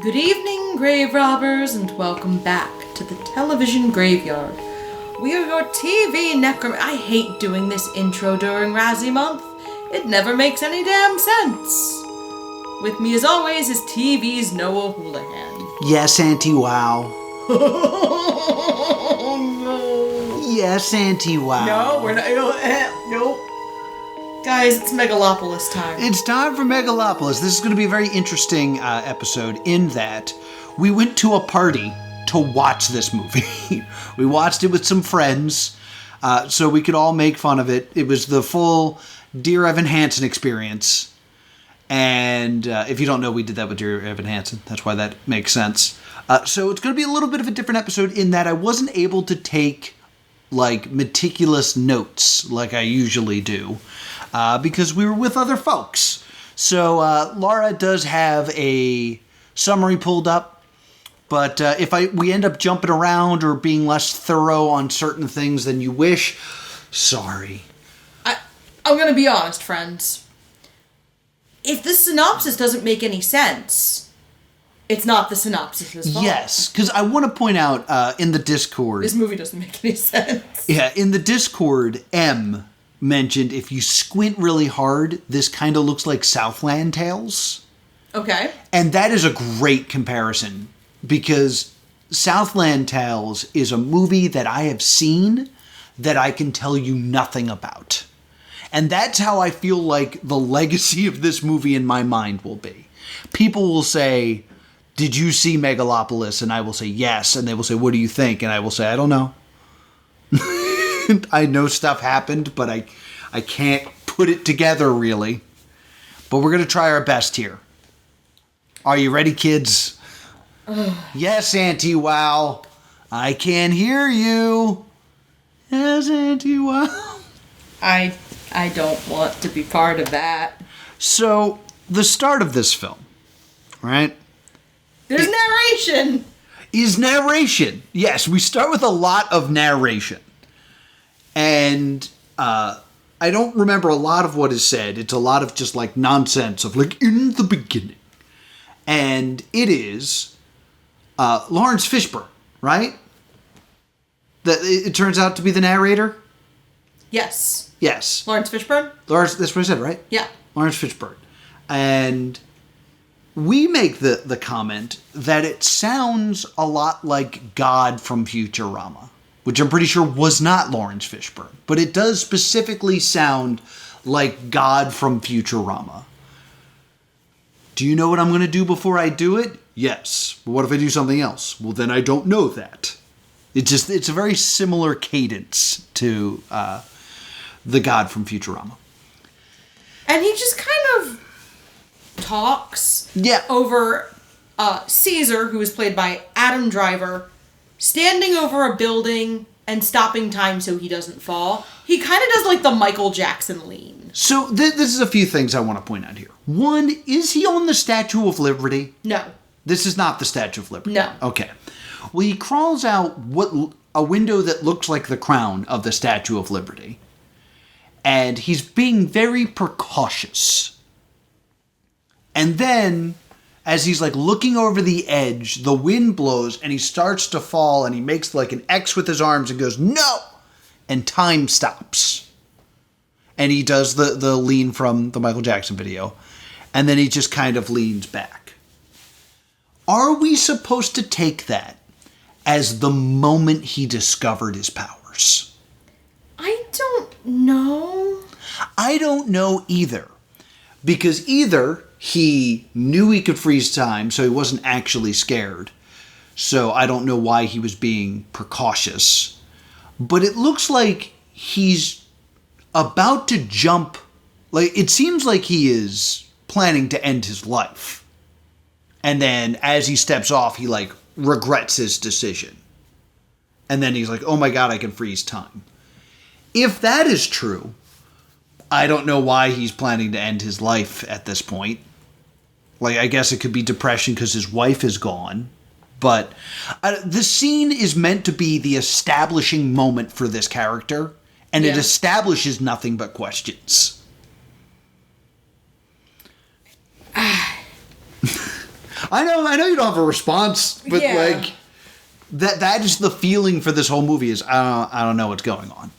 Good evening, grave robbers, and welcome back to the television graveyard. We are your TV I hate doing this intro during Razzie Month. It never makes any damn sense. With me, as always, is TV's Noah Houlihan. Yes, Auntie Wow. Oh, no. Yes, Auntie Wow. No, we're not. Nope. Guys, it's Megalopolis time. It's time for Megalopolis. This is going to be a very interesting episode in that we went to a party to watch this movie. We watched it with some friends so we could all make fun of it. It was the full Dear Evan Hansen experience. And if you don't know, we did that with Dear Evan Hansen. That's why that makes sense. So it's going to be a little bit of a different episode in that I wasn't able to take meticulous notes like I usually do. Because we were with other folks. So Laura does have a summary pulled up, but if we end up jumping around or being less thorough on certain things than you wish, sorry. I'm gonna be honest, friends. If this synopsis doesn't make any sense, it's not the synopsis' fault. Yes, because I want to point out in the Discord... This movie doesn't make any sense. Yeah, in the Discord, M mentioned if you squint really hard, this kind of looks like Southland Tales. Okay. And that is a great comparison because Southland Tales is a movie that I have seen that I can tell you nothing about. And that's how I feel like the legacy of this movie in my mind will be. People will say, "Did you see Megalopolis?" And I will say, "Yes." And they will say, "What do you think?" And I will say, "I don't know." I know stuff happened, but I can't put it together, really. But we're going to try our best here. Are you ready, kids? Yes, Auntie Wow. I can hear you. Yes, Auntie Wow. I don't want to be part of that. So, the start of this film, right? There's narration! Is narration. Yes, we start with a lot of narration. And I don't remember a lot of what is said. It's a lot of just nonsense of in the beginning. And it is Lawrence Fishburne, right? It turns out to be the narrator? Yes. Yes. Lawrence Fishburne? That's what I said, right? Yeah. Lawrence Fishburne. And we make the comment that it sounds a lot like God from Futurama, which I'm pretty sure was not Lawrence Fishburne. But it does specifically sound like God from Futurama. Do you know what I'm going to do before I do it? Yes. But what if I do something else? Well, then I don't know that. It's a very similar cadence to the God from Futurama. And he just kind of talks over Caesar, who is played by Adam Driver, standing over a building and stopping time so he doesn't fall. He kind of does the Michael Jackson lean. So this is a few things I want to point out here. One, is he on the Statue of Liberty? No. This is not the Statue of Liberty? No. Okay. Well, he crawls out a window that looks like the crown of the Statue of Liberty. And he's being very precautious. And then, as he's looking over the edge, the wind blows and he starts to fall and he makes an X with his arms and goes, "No!" And time stops. And he does the lean from the Michael Jackson video. And then he just kind of leans back. Are we supposed to take that as the moment he discovered his powers? I don't know. I don't know either. Because either he knew he could freeze time, so he wasn't actually scared. So I don't know why he was being precautious. But it looks like he's about to jump. It seems like he is planning to end his life. And then as he steps off, he regrets his decision. And then he's like, "Oh my God, I can freeze time." If that is true, I don't know why he's planning to end his life at this point. I guess it could be depression because his wife is gone. But the scene is meant to be the establishing moment for this character. And it establishes nothing but questions. I know you don't have a response, but like that is the feeling for this whole movie is I don't know what's going on.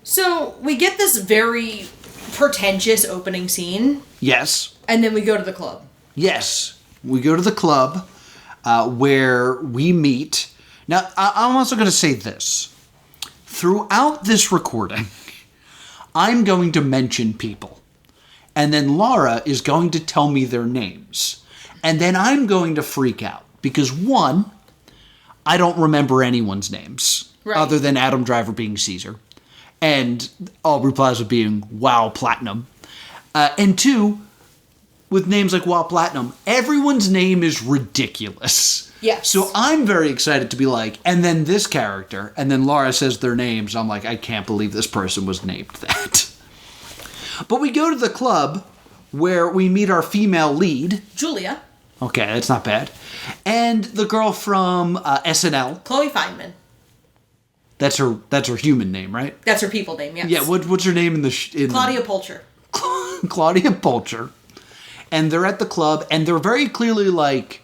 So we get this very pretentious opening scene. Yes. And then we go to the club. Yes. We go to the club where we meet. Now, I'm also going to say this. Throughout this recording, I'm going to mention people. And then Laura is going to tell me their names. And then I'm going to freak out. Because one, I don't remember anyone's names. Right. Other than Adam Driver being Caesar. And Aubrey Plaza being Wow Platinum. And two, with names like Wow Platinum, everyone's name is ridiculous. Yes. So I'm very excited to be like, and then this character, and then Laura says their names. I'm like, I can't believe this person was named that. But we go to the club where we meet our female lead. Julia. Okay, that's not bad. And the girl from SNL. Chloe Feynman. That's her human name, right? That's her people name, yes. Yeah, what's her name in the... Claudia Pulcher. Claudia Pulcher. And they're at the club, and they're very clearly like...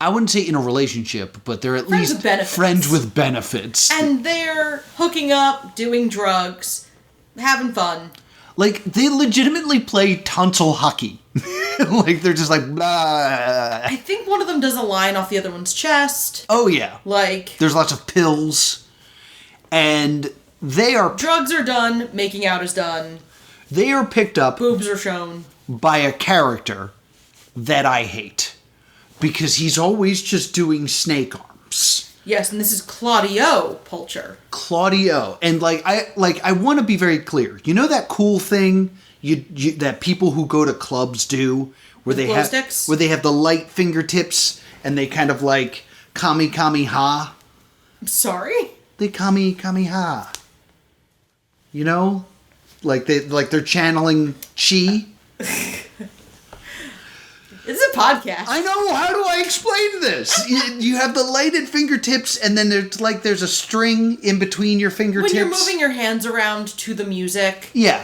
I wouldn't say in a relationship, but they're at least friends with benefits. And they're hooking up, doing drugs, having fun. Like, they legitimately play tonsil hockey. Like, they're just like, blah. I think one of them does a line off the other one's chest. Oh, yeah. Like... There's lots of pills. And they are... Drugs are done. Making out is done. They are picked up... Boobs are shown. By a character that I hate. Because he's always just doing snake arms. Yes, and this is Claudio Pulcher. Claudio. And, I want to be very clear. You know that cool thing... that people who go to clubs do, where they have sticks? Where they have the light fingertips and they kind of like kami ha. Sorry? They kami ha. You know, they're channeling chi. This is a podcast. I know. How do I explain this? You have the lighted fingertips, and then there's a string in between your fingertips. When you're moving your hands around to the music. Yeah.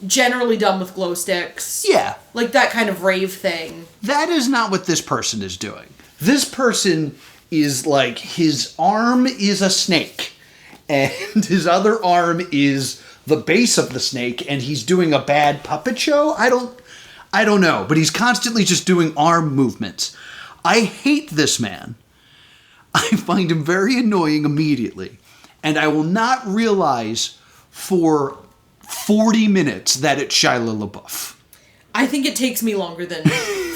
Generally done with glow sticks. Yeah. Like that kind of rave thing. That is not what this person is doing. This person is like, his arm is a snake. And his other arm is the base of the snake. And he's doing a bad puppet show? I don't know. But he's constantly just doing arm movements. I hate this man. I find him very annoying immediately. And I will not realize for 40 minutes that it's Shia LaBeouf. I think it takes me longer than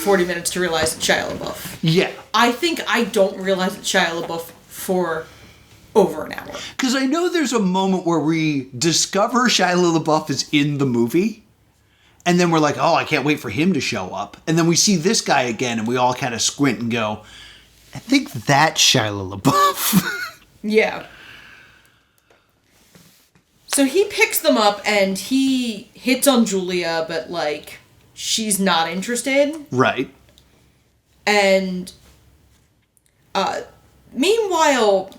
40 minutes to realize it's Shia LaBeouf. Yeah. I think I don't realize it's Shia LaBeouf for over an hour. Because I know there's a moment where we discover Shia LaBeouf is in the movie. And then we're like, oh, I can't wait for him to show up. And then we see this guy again and we all kind of squint and go, I think that's Shia LaBeouf. Yeah. So he picks them up and he hits on Julia, but like, she's not interested. Right. And meanwhile,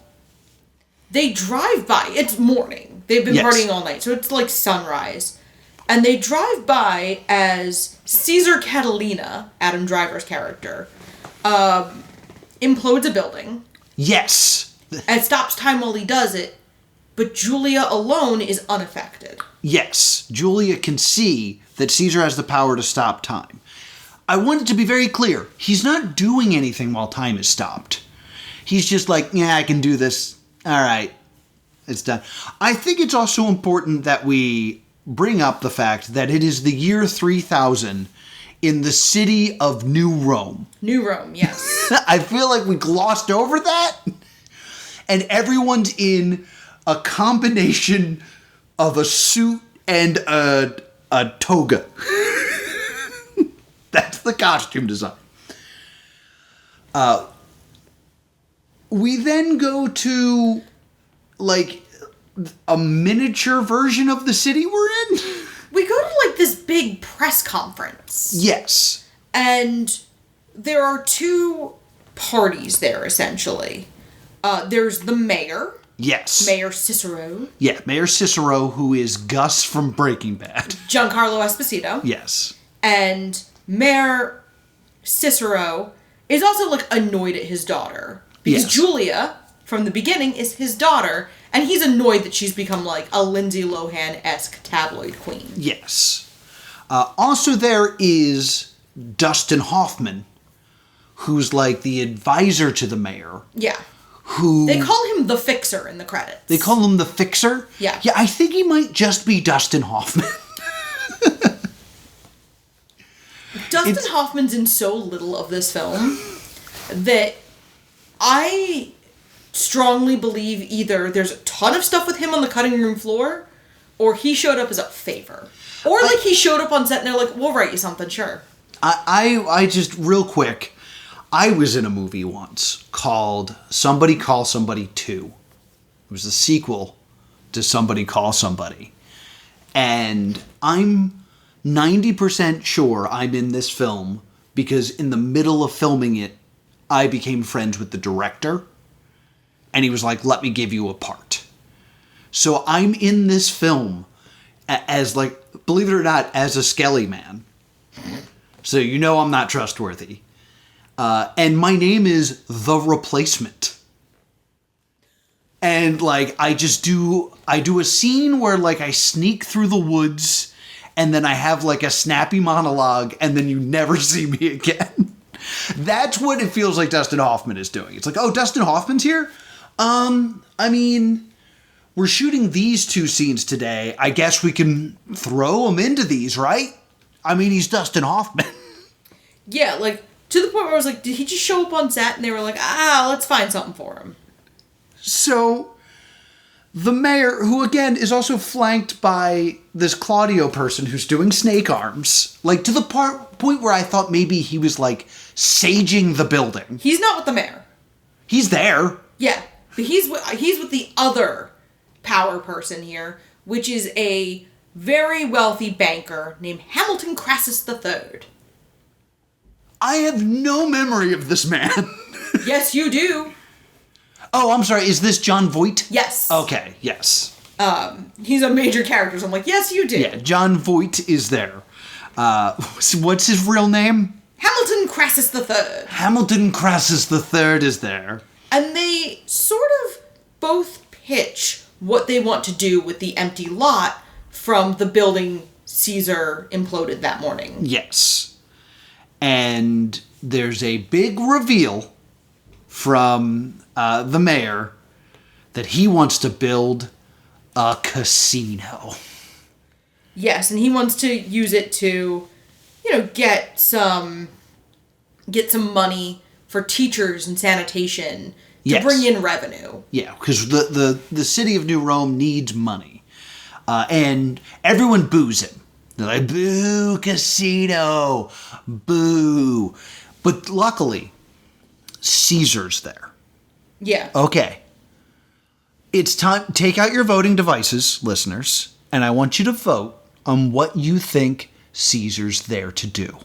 they drive by. It's morning. They've been partying all night, so it's like sunrise. And they drive by as Caesar Catalina, Adam Driver's character, implodes a building. Yes. And stops time while he does it. But Julia alone is unaffected. Yes. Julia can see that Caesar has the power to stop time. I want it to be very clear. He's not doing anything while time is stopped. He's just like, yeah, I can do this. All right. It's done. I think it's also important that we bring up the fact that it is the year 3000 in the city of New Rome. New Rome, yes. I feel like we glossed over that. And everyone's in a combination of a suit and a toga. That's the costume design. We then go to, like, a miniature version of the city we're in. We go to, like, this big press conference. Yes. And there are two parties there, essentially. There's the mayor. Yes. Mayor Cicero. Yeah, Mayor Cicero, who is Gus from Breaking Bad. Giancarlo Esposito. Yes. And Mayor Cicero is also, like, annoyed at his daughter. Because Julia, from the beginning, is his daughter, and he's annoyed that she's become, like, a Lindsay Lohan-esque tabloid queen. Yes. Also there is Dustin Hoffman, who's, like, the advisor to the mayor. Yeah. They call him the Fixer in the credits. They call him the Fixer? Yeah. Yeah, I think he might just be Dustin Hoffman. Dustin Hoffman's in so little of this film that I strongly believe either there's a ton of stuff with him on the cutting room floor, or he showed up as a favor. Or, like, he showed up on set and they're like, we'll write you something, sure. I just, real quick, I was in a movie once called Somebody Call Somebody 2. It was the sequel to Somebody Call Somebody. And I'm 90% sure I'm in this film because in the middle of filming it, I became friends with the director. And he was like, let me give you a part. So I'm in this film as, like, believe it or not, as a Skelly man. So you know I'm not trustworthy. And my name is The Replacement. And, like, I do a scene where, like, I sneak through the woods and then I have, like, a snappy monologue and then you never see me again. That's what it feels like Dustin Hoffman is doing. It's like, oh, Dustin Hoffman's here? I mean, we're shooting these 2 scenes today. I guess we can throw him into these, right? I mean, he's Dustin Hoffman. Yeah, like, to the point where I was like, did he just show up on set? And they were like, let's find something for him. So, the mayor, who again is also flanked by this Claudio person who's doing snake arms, like, to the point where I thought maybe he was, like, saging the building. He's not with the mayor. He's there. Yeah, but he's with the other power person here, which is a very wealthy banker named Hamilton Crassus III. I have no memory of this man. Yes, you do. Oh, I'm sorry. Is this John Voight? Yes. Okay, yes. He's a major character, so I'm like, yes, you do. Yeah, John Voight is there. What's his real name? Hamilton Crassus III. Hamilton Crassus III is there. And they sort of both pitch what they want to do with the empty lot from the building Caesar imploded that morning. Yes. And there's a big reveal from the mayor that he wants to build a casino. Yes, and he wants to use it to, get some money for teachers and sanitation to bring in revenue. Yeah, because the city of New Rome needs money. And everyone boos him. They're like, boo, casino, boo. But luckily, Caesar's there. Yeah. Okay. It's time. Take out your voting devices, listeners, and I want you to vote on what you think Caesar's there to do.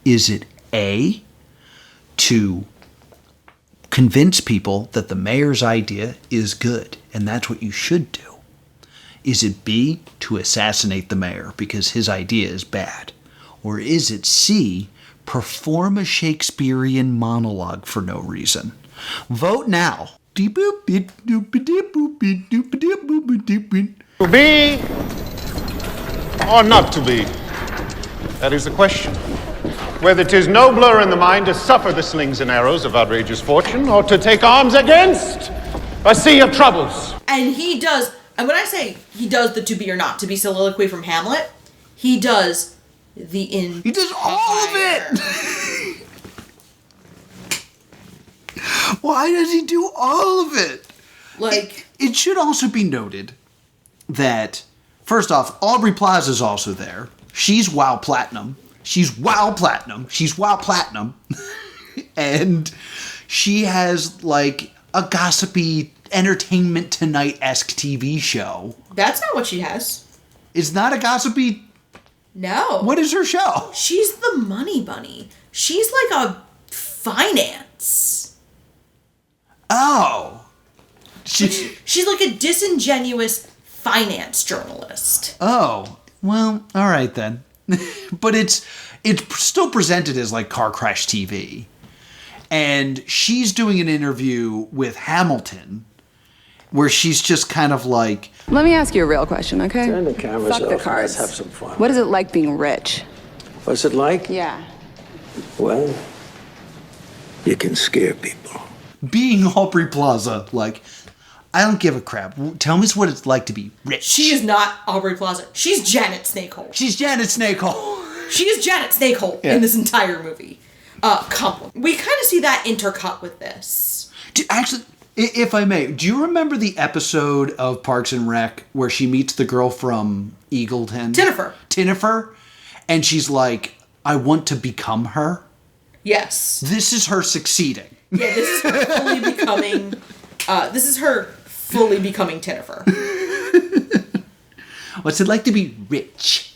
Is it A, to convince people that the mayor's idea is good and that's what you should do? Is it B, to assassinate the mayor because his idea is bad? Or is it C, perform a Shakespearean monologue for no reason? Vote now. To be or not to be? That is the question. Whether 'tis nobler in the mind to suffer the slings and arrows of outrageous fortune, or to take arms against a sea of troubles. And he does, and when I say he does the to be or not to be soliloquy from Hamlet, he does the in. He does all of it! Why does he do all of it? Like, it should also be noted that, first off, Aubrey Plaza's also there. She's WoW Platinum. She's WoW Platinum. She's WoW Platinum. And she has, like, a gossipy Entertainment Tonight-esque TV show. that's not what she has. It's not a gossipy... No. What is her show? She's the money bunny. She's like a finance. Oh. She's like a disingenuous finance journalist. Oh. Well, all right then. But it's it's still presented as like car crash TV. And she's doing an interview with Hamilton where she's just kind of like... Let me ask you a real question, okay? Turn the cameras Fuck off the and cards. let's have some fun. What is it like being rich? What's it like? Yeah. Well, you can scare people. Being Aubrey Plaza, like, I don't give a crap. Tell me what it's like to be rich. She is not Aubrey Plaza. She's Janet Snakehole. She's Janet Snakehole. She is Janet Snakehole in this entire movie. Compliment. We kind of see that intercut with this. Actually, if I may, do you remember the episode of Parks and Rec where she meets the girl from Eagleton? Tinnifer. And she's like, I want to become her. Yes. This is her succeeding. Yeah, this is her fully becoming... Tinnifer. What's it like to be rich?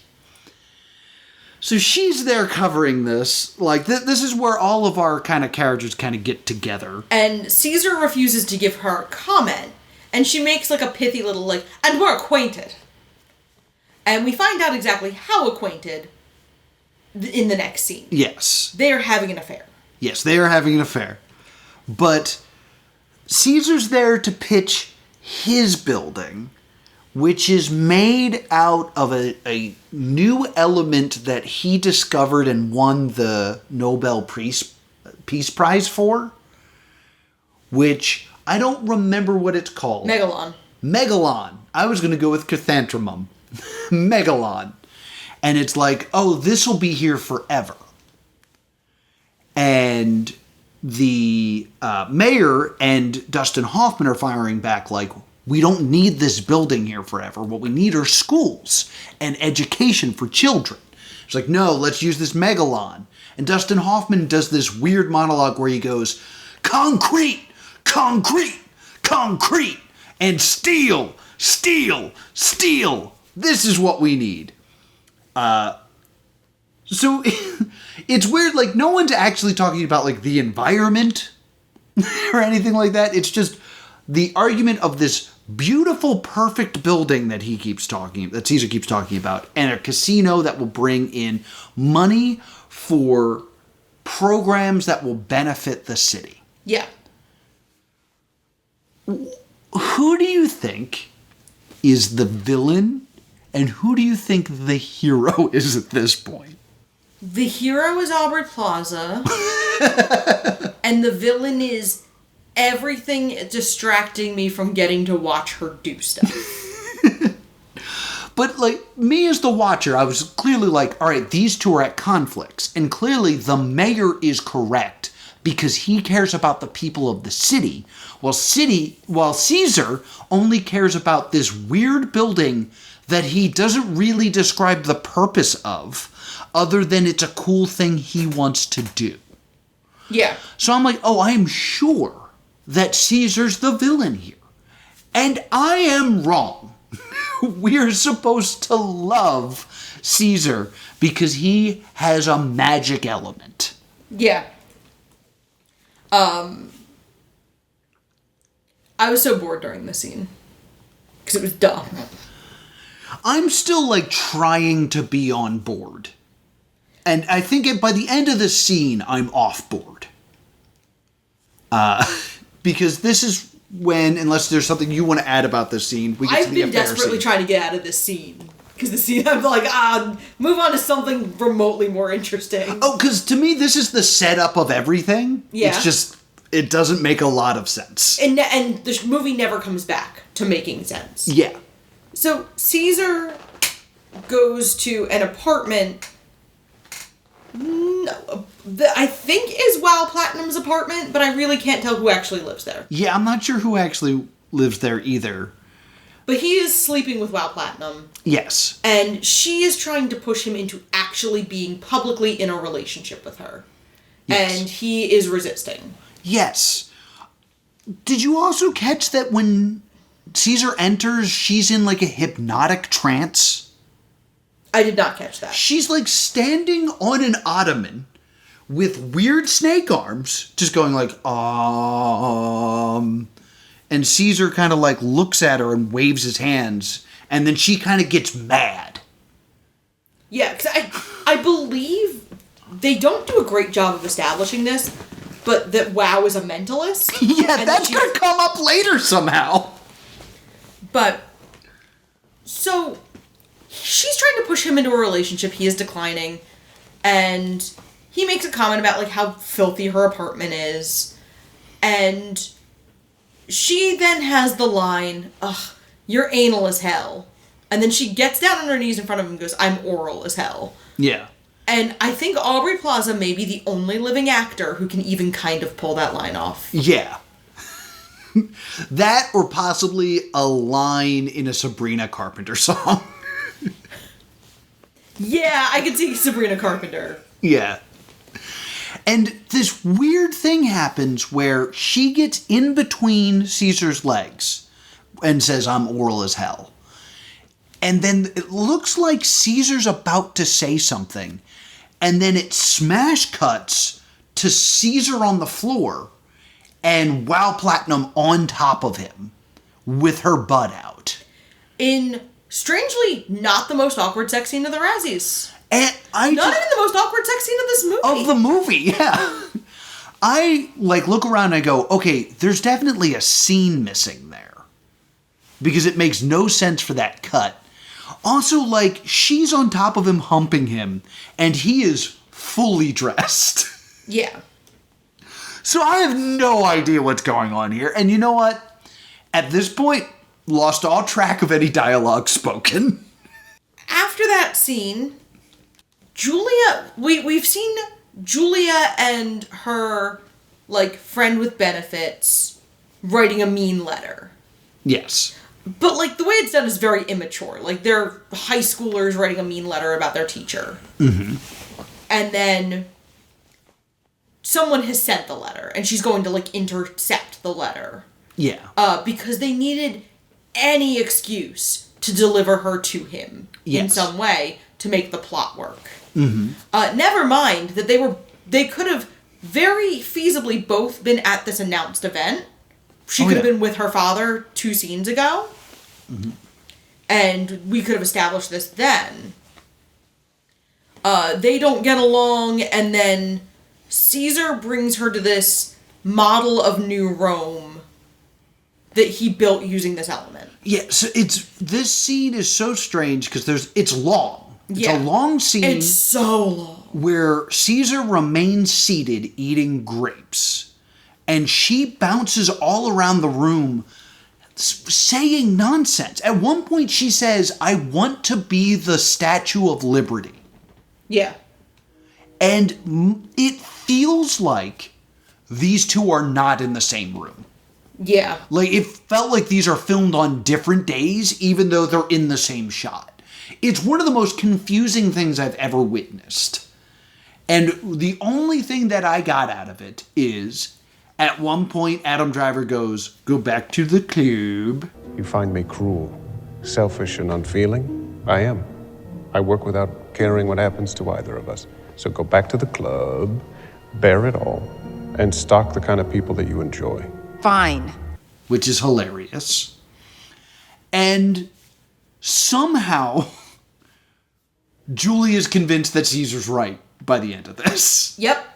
So she's there covering this. Like, this is where all of our kind of characters kind of get together. And Caesar refuses to give her a comment. And she makes like a pithy little like, and we're acquainted. And we find out exactly how acquainted in the next scene. Yes. They are having an affair. Yes, they are having an affair. But Caesar's there to pitch his building, which is made out of a new element that he discovered and won the Nobel Peace Prize for, which I don't remember what it's called. Megalon. I was going to go with Chrysanthemum. Megalon. And it's like, oh, this will be here forever. And the mayor and Dustin Hoffman are firing back like, we don't need this building here forever. What we need are schools and education for children. It's like, no, let's use this Megalon. And Dustin Hoffman does this weird monologue where he goes, concrete, concrete, concrete, and steel, steel, steel. This is what we need. So it's weird, like, no one's actually talking about, like, the environment or anything like that. It's just the argument of this beautiful, perfect building that Caesar keeps talking about, and a casino that will bring in money for programs that will benefit the city. Yeah. Who do you think is the villain, and who do you think the hero is at this point? The hero is Aubrey Plaza, and the villain is everything distracting me from getting to watch her do stuff. But, like, me as the watcher, I was clearly like, all right, these two are at conflicts. And clearly the mayor is correct because he cares about the people of the city, while Caesar only cares about this weird building that he doesn't really describe the purpose of, other than it's a cool thing he wants to do. Yeah. So I'm like, oh, I am sure that Caesar's the villain here. And I am wrong. We're supposed to love Caesar because he has a magic element. Yeah. I was so bored during this scene. Because it was dumb. I'm still, like, trying to be on board. And I think by the end of this scene, I'm off board. Because this is when, unless there's something you want to add about this scene, we get to the affair scene. I've been desperately trying to get out of this scene. Because the scene, I'm like, move on to something remotely more interesting. Oh, because to me, this is the setup of everything. Yeah. It's just, it doesn't make a lot of sense. And the movie never comes back to making sense. Yeah. So Caesar goes to an apartment. I think is Wow Platinum's apartment, but I really can't tell who actually lives there. Yeah, I'm not sure who actually lives there either. But he is sleeping with Wow Platinum. Yes. And she is trying to push him into actually being publicly in a relationship with her. Yes. And he is resisting. Yes. Did you also catch that when Caesar enters, she's in like a hypnotic trance? I did not catch that. She's like standing on an ottoman with weird snake arms, just going like, and Caesar kind of like looks at her and waves his hands, and then she kind of gets mad. Yeah, because I believe They don't do a great job of establishing this, but that WoW is a mentalist. Yeah, that's going to come up later somehow. But, so, she's trying to push him into a relationship. He is declining. And he makes a comment about, like, how filthy her apartment is. And she then has the line, ugh, you're anal as hell. And then she gets down on her knees in front of him and goes, I'm oral as hell. Yeah. And I think Aubrey Plaza may be the only living actor who can even kind of pull that line off. Yeah. That or possibly a line in a Sabrina Carpenter song. Yeah, I could see Sabrina Carpenter. Yeah. And this weird thing happens where she gets in between Caesar's legs and says, I'm oral as hell. And then it looks like Caesar's about to say something. And then it smash cuts to Caesar on the floor and WoW Platinum on top of him with her butt out. In, strangely, not the most awkward sex scene of the Razzies. And Not even the most awkward sex scene of this movie. Of the movie, yeah. I, look around and I go, okay, there's definitely a scene missing there. Because it makes no sense for that cut. Also, she's on top of him humping him, and he is fully dressed. Yeah. So I have no idea what's going on here. And you know what? At this point, lost all track of any dialogue spoken. After that scene, Julia, we've seen Julia and her, friend with benefits writing a mean letter. Yes. But, the way it's done is very immature. They're high schoolers writing a mean letter about their teacher. Mm-hmm. And then someone has sent the letter, and she's going to, intercept the letter. Yeah. Because they needed any excuse to deliver her to him in some way to make the plot work. Mm-hmm. Never mind that they could have very feasibly both been at this announced event. She could have been with her father 2 scenes ago. Mm-hmm. And we could have established this then. They don't get along, and then Caesar brings her to this model of New Rome that he built using this element. Yeah, so this scene is so strange because it's long. It's a long scene. It's so long. Where Caesar remains seated eating grapes. And she bounces all around the room saying nonsense. At one point she says, I want to be the Statue of Liberty. Yeah. And it feels like these two are not in the same room. Yeah. It felt like these are filmed on different days, even though they're in the same shot. It's one of the most confusing things I've ever witnessed. And the only thing that I got out of it is, at one point, Adam Driver goes, go back to the club. You find me cruel, selfish, and unfeeling? I am. I work without caring what happens to either of us. So go back to the club, bear it all, and stalk the kind of people that you enjoy. Fine. Which is hilarious. And somehow, Julie is convinced that Caesar's right by the end of this. Yep.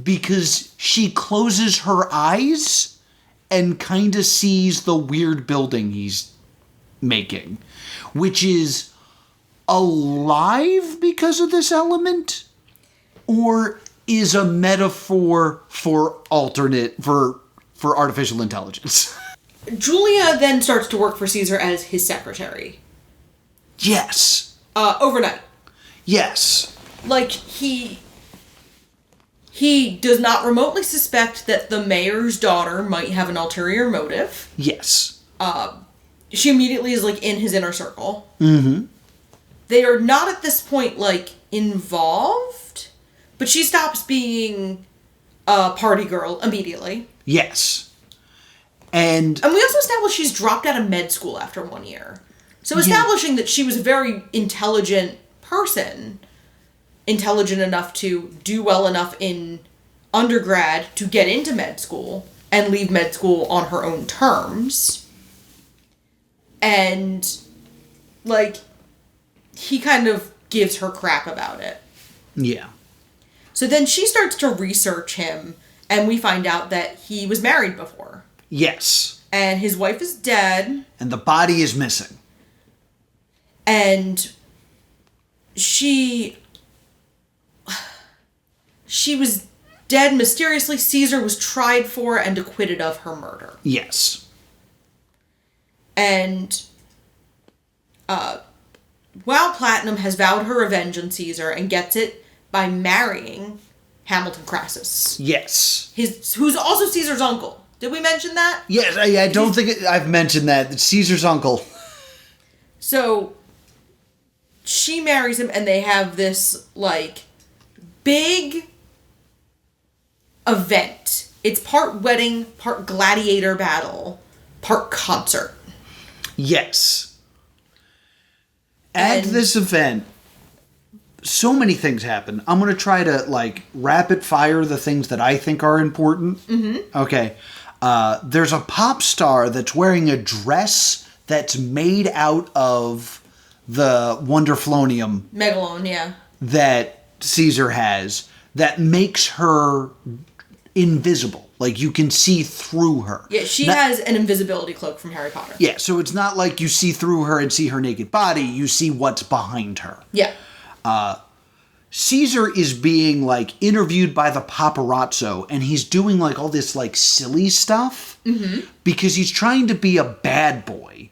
Because she closes her eyes and kind of sees the weird building he's making, which is alive because of this element, or is a metaphor for artificial intelligence. Julia then starts to work for Caesar as his secretary. Yes. Overnight. Yes. He does not remotely suspect that the mayor's daughter might have an ulterior motive. Yes. She immediately is, in his inner circle. Mm-hmm. They are not at this point, involved, but she stops being a party girl immediately. Yes. And we also established she's dropped out of med school after 1 year. So establishing that she was a very intelligent person, intelligent enough to do well enough in undergrad to get into med school and leave med school on her own terms. And, he kind of gives her crap about it. Yeah. So then she starts to research him, and we find out that he was married before. Yes. And his wife is dead. And the body is missing. And she was dead mysteriously. Caesar was tried for and acquitted of her murder. Yes. And while Platinum has vowed her revenge on Caesar and gets it by marrying Hamilton Crassus. Yes. Who's also Caesar's uncle. Did we mention that? Yes, I don't think I've mentioned that. It's Caesar's uncle. So she marries him and they have this, like, big event. It's part wedding, part gladiator battle, part concert. Yes. At this event, so many things happen. I'm going to try to, like, rapid fire the things that I think are important. Mm-hmm. Okay. There's a pop star that's wearing a dress that's made out of the Wonderflonium. Megalone, yeah. That Caesar has that makes her invisible. Like, you can see through her. Yeah, she has an invisibility cloak from Harry Potter. Yeah, so it's not like you see through her and see her naked body. You see what's behind her. Yeah. Caesar is being, like, interviewed by the paparazzo, and he's doing, like, all this, like, silly stuff. Mm-hmm. Because he's trying to be a bad boy.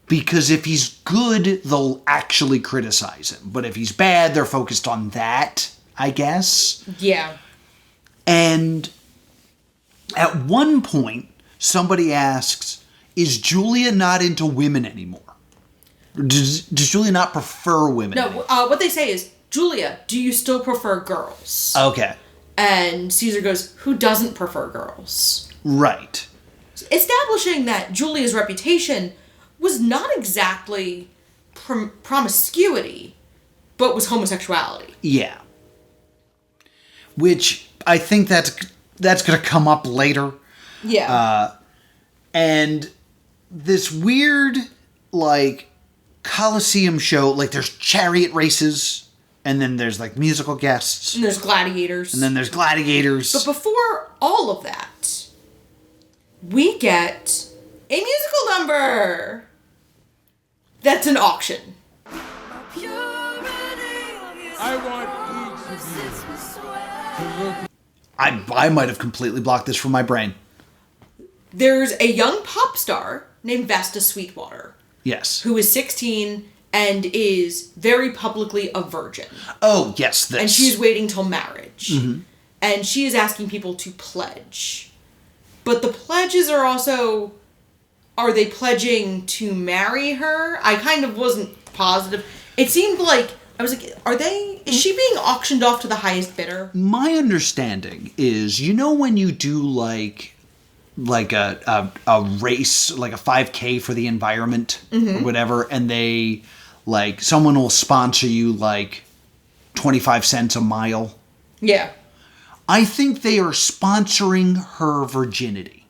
Because if he's good, they'll actually criticize him. But if he's bad, they're focused on that, I guess. Yeah. And at one point, somebody asks, is Julia not into women anymore? Does Julia not prefer women anymore? What they say is, Julia, do you still prefer girls? Okay. And Caesar goes, who doesn't prefer girls? Right. Establishing that Julia's reputation was not exactly promiscuity, but was homosexuality. Yeah. Which I think that's going to come up later. Yeah. And this weird, like, Colosseum show, like, there's chariot races, and then there's, like, musical guests. And there's gladiators. And then there's gladiators. But before all of that, we get a musical number that's an auction. I want each of you to look. I might have completely blocked this from my brain. There's a young pop star named Vesta Sweetwater. Yes. Who is 16 and is very publicly a virgin. Oh, yes, this. And she's waiting till marriage. Mm-hmm. And she is asking people to pledge. But the pledges are also... Are they pledging to marry her? I kind of wasn't positive. It seemed like... I was like, is she being auctioned off to the highest bidder? My understanding is, you know when you do, like a race, like a 5K for the environment, or whatever, and they, like, someone will sponsor you, like, 25 cents a mile? Yeah. I think they are sponsoring her virginity.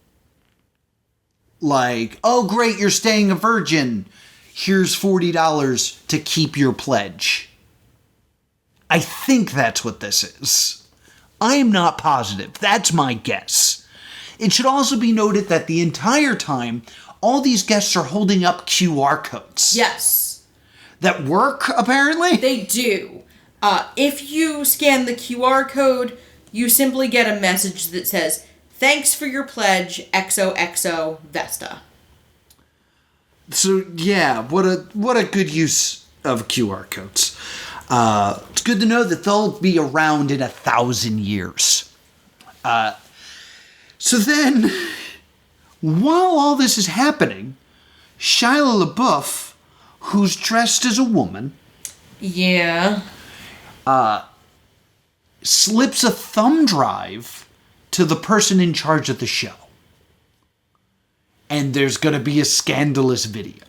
Like, oh, great, you're staying a virgin. Here's $40 to keep your pledge. I think that's what this is. I am not positive. That's my guess. It should also be noted that the entire time, all these guests are holding up QR codes. Yes. That work, apparently? They do. If you scan the QR code, you simply get a message that says, thanks for your pledge, XOXO Vesta. So, yeah, what a good use of QR codes. It's good to know that they'll be around in 1,000 years. So then, while all this is happening, Shia LaBeouf, who's dressed as a woman... Yeah. Slips a thumb drive to the person in charge of the show. And there's going to be a scandalous video.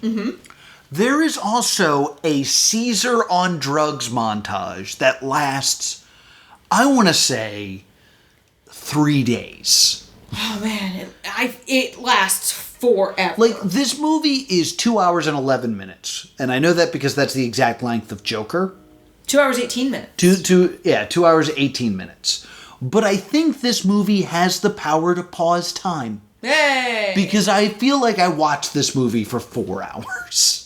Mm-hmm. There is also a Caesar on drugs montage that lasts, I want to say, 3 days. Oh, man. It lasts forever. Like, this movie is 2 hours and 11 minutes. And I know that because that's the exact length of Joker. 2 hours, 18 minutes. 2 hours, 18 minutes. But I think this movie has the power to pause time. Hey! Because I feel like I watched this movie for 4 hours.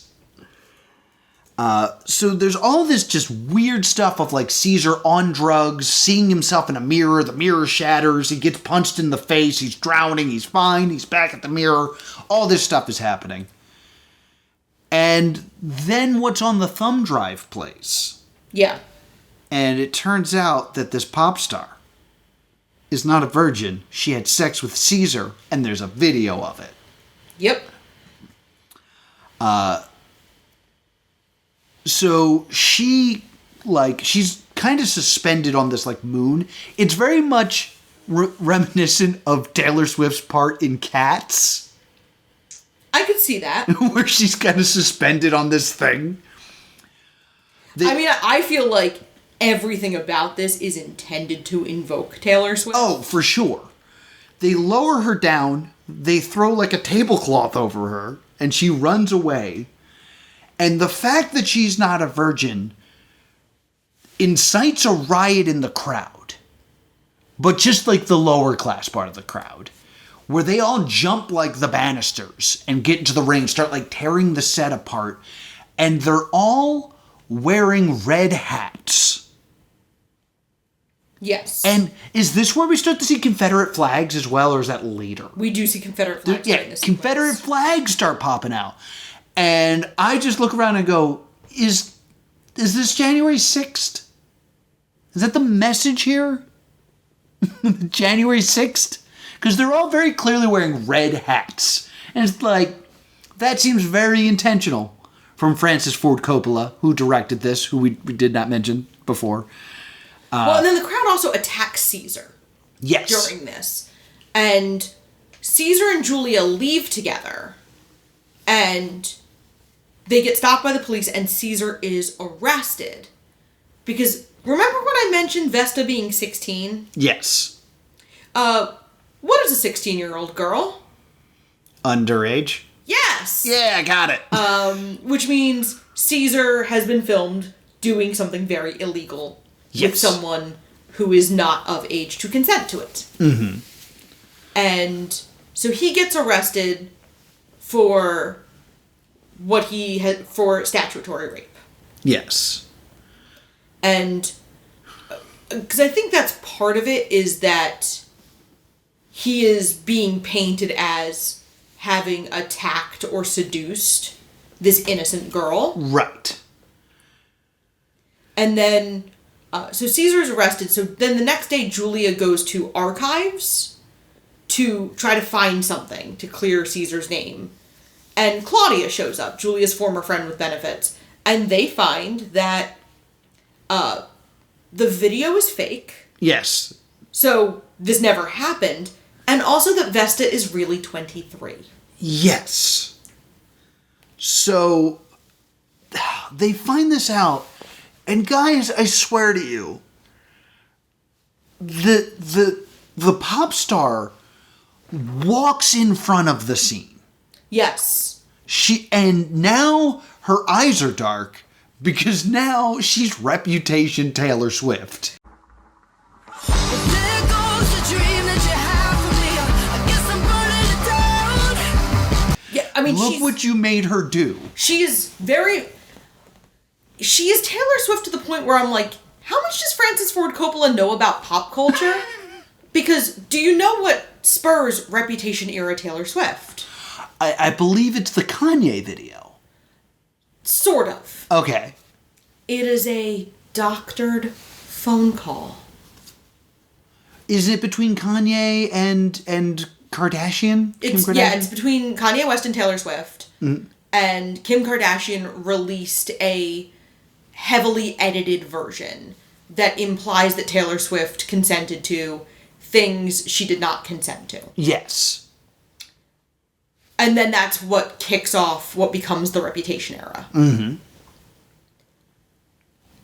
So there's all this just weird stuff of like Caesar on drugs, seeing himself in a mirror, the mirror shatters, he gets punched in the face, he's drowning, he's fine, he's back at the mirror, all this stuff is happening. And then what's on the thumb drive plays. Yeah. And it turns out that this pop star is not a virgin, she had sex with Caesar, and there's a video of it. Yep. So she's kind of suspended on this, like, moon. It's very much reminiscent of Taylor Swift's part in Cats. I could see that. Where she's kind of suspended on this thing. I feel like everything about this is intended to invoke Taylor Swift. Oh, for sure. They lower her down, they throw, like, a tablecloth over her, and she runs away. And the fact that she's not a virgin incites a riot in the crowd. But just like the lower class part of the crowd. Where they all jump like the banisters and get into the ring, start like tearing the set apart. And they're all wearing red hats. Yes. And is this where we start to see Confederate flags as well, or is that later? We do see Confederate flags. Yeah, Confederate flags start popping out. And I just look around and go, is this January 6th? Is that the message here? January 6th? Because they're all very clearly wearing red hats. And it's like, that seems very intentional from Francis Ford Coppola, who directed this, who we did not mention before. Well, and then the crowd also attacks Caesar. Yes. During this. And Caesar and Julia leave together. And they get stopped by the police and Caesar is arrested. Because, remember when I mentioned Vesta being 16? Yes. What is a 16-year-old girl? Underage? Yes! Yeah, I got it. Which means Caesar has been filmed doing something very illegal with someone who is not of age to consent to it. Mm-hmm. And so he gets arrested for what he had for statutory rape. Yes. And because I think that's part of it, is that he is being painted as having attacked or seduced this innocent girl. Right. And then, so Caesar is arrested. So then the next day, Julia goes to archives to try to find something to clear Caesar's name. And Claudia shows up, Julia's former friend with benefits. And they find that the video is fake. Yes. So this never happened. And also that Vesta is really 23. Yes. So they find this out. And guys, I swear to you, the pop star walks in front of the scene. Yes. And now her eyes are dark because now she's reputation Taylor Swift. Yeah, I mean, look what you made her do. She is Taylor Swift to the point where I'm like, how much does Francis Ford Coppola know about pop culture? Because do you know what spurs reputation era Taylor Swift? I believe it's the Kanye video. Sort of. Okay. It is a doctored phone call. Is it between Kanye and Kardashian? It's between Kanye West and Taylor Swift. Mm-hmm. And Kim Kardashian released a heavily edited version that implies that Taylor Swift consented to things she did not consent to. Yes. And then that's what kicks off what becomes the Reputation era. Mm-hmm.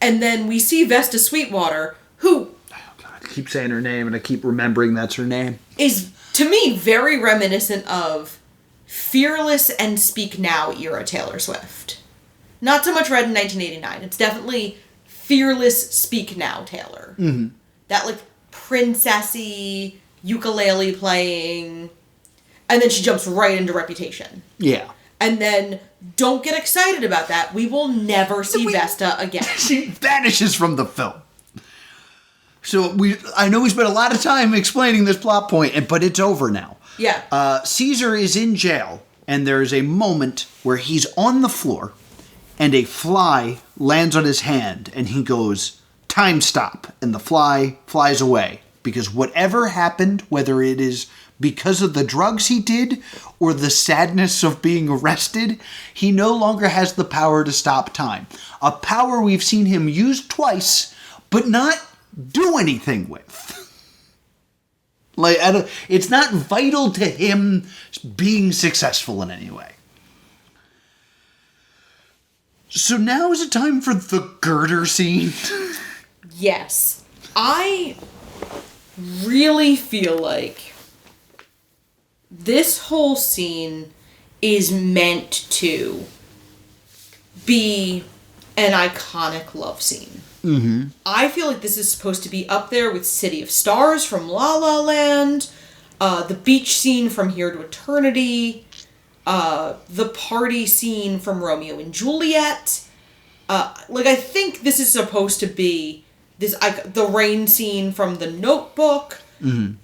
And then we see Vesta Sweetwater, who... Oh, God, I keep saying her name, and I keep remembering that's her name. Is, to me, very reminiscent of Fearless and Speak Now era Taylor Swift. Not so much Red in 1989. It's definitely fearless speak now Taylor. Mm-hmm. That, like, princessy, ukulele playing, and then she jumps right into Reputation. Yeah. And then, don't get excited about that. We will never see Vesta again. She vanishes from the film. So I know we spent a lot of time explaining this plot point, but it's over now. Yeah. Caesar is in jail, and there is a moment where he's on the floor, and a fly lands on his hand, and he goes, "Time stop," and the fly flies away. Because whatever happened, whether it is because of the drugs he did or the sadness of being arrested, he no longer has the power to stop time. A power we've seen him use twice, but not do anything with. Like, it's not vital to him being successful in any way. So now is the time for the girder scene. Yes. I really feel like this whole scene is meant to be an iconic love scene. Mm-hmm. I feel like this is supposed to be up there with City of Stars from La La Land, the beach scene from Here to Eternity, the party scene from Romeo and Juliet. I think this is supposed to be the rain scene from The Notebook. Mm-hmm.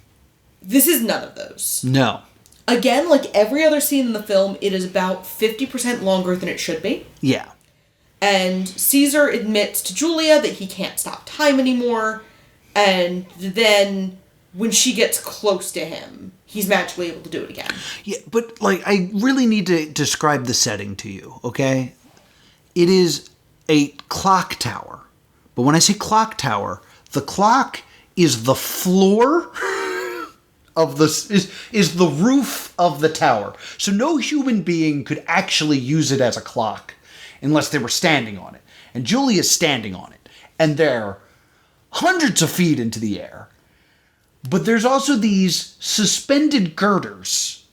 This is none of those. No. Again, like every other scene in the film, it is about 50% longer than it should be. Yeah. And Caesar admits to Julia that he can't stop time anymore. And then when she gets close to him, he's magically able to do it again. Yeah, but I really need to describe the setting to you, okay? It is a clock tower. But when I say clock tower, the clock is the floor of is the roof of the tower. So no human being could actually use it as a clock unless they were standing on it. And Julia's standing on it. And they're hundreds of feet into the air. But there's also these suspended girders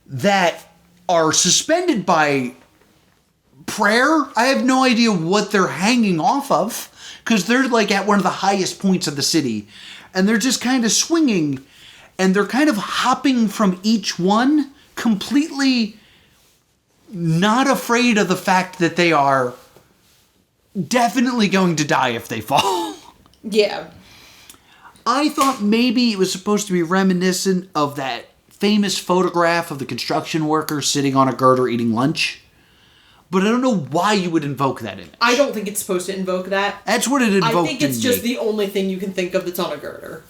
that are suspended by prayer. I have no idea what they're hanging off of, because they're at one of the highest points of the city. And they're just kind of swinging, and they're kind of hopping from each one, completely not afraid of the fact that they are definitely going to die if they fall. Yeah. I thought maybe it was supposed to be reminiscent of that famous photograph of the construction worker sitting on a girder eating lunch. But I don't know why you would invoke that image. I don't think it's supposed to invoke that. That's what it invoked. I think it's just the only thing you can think of that's on a girder.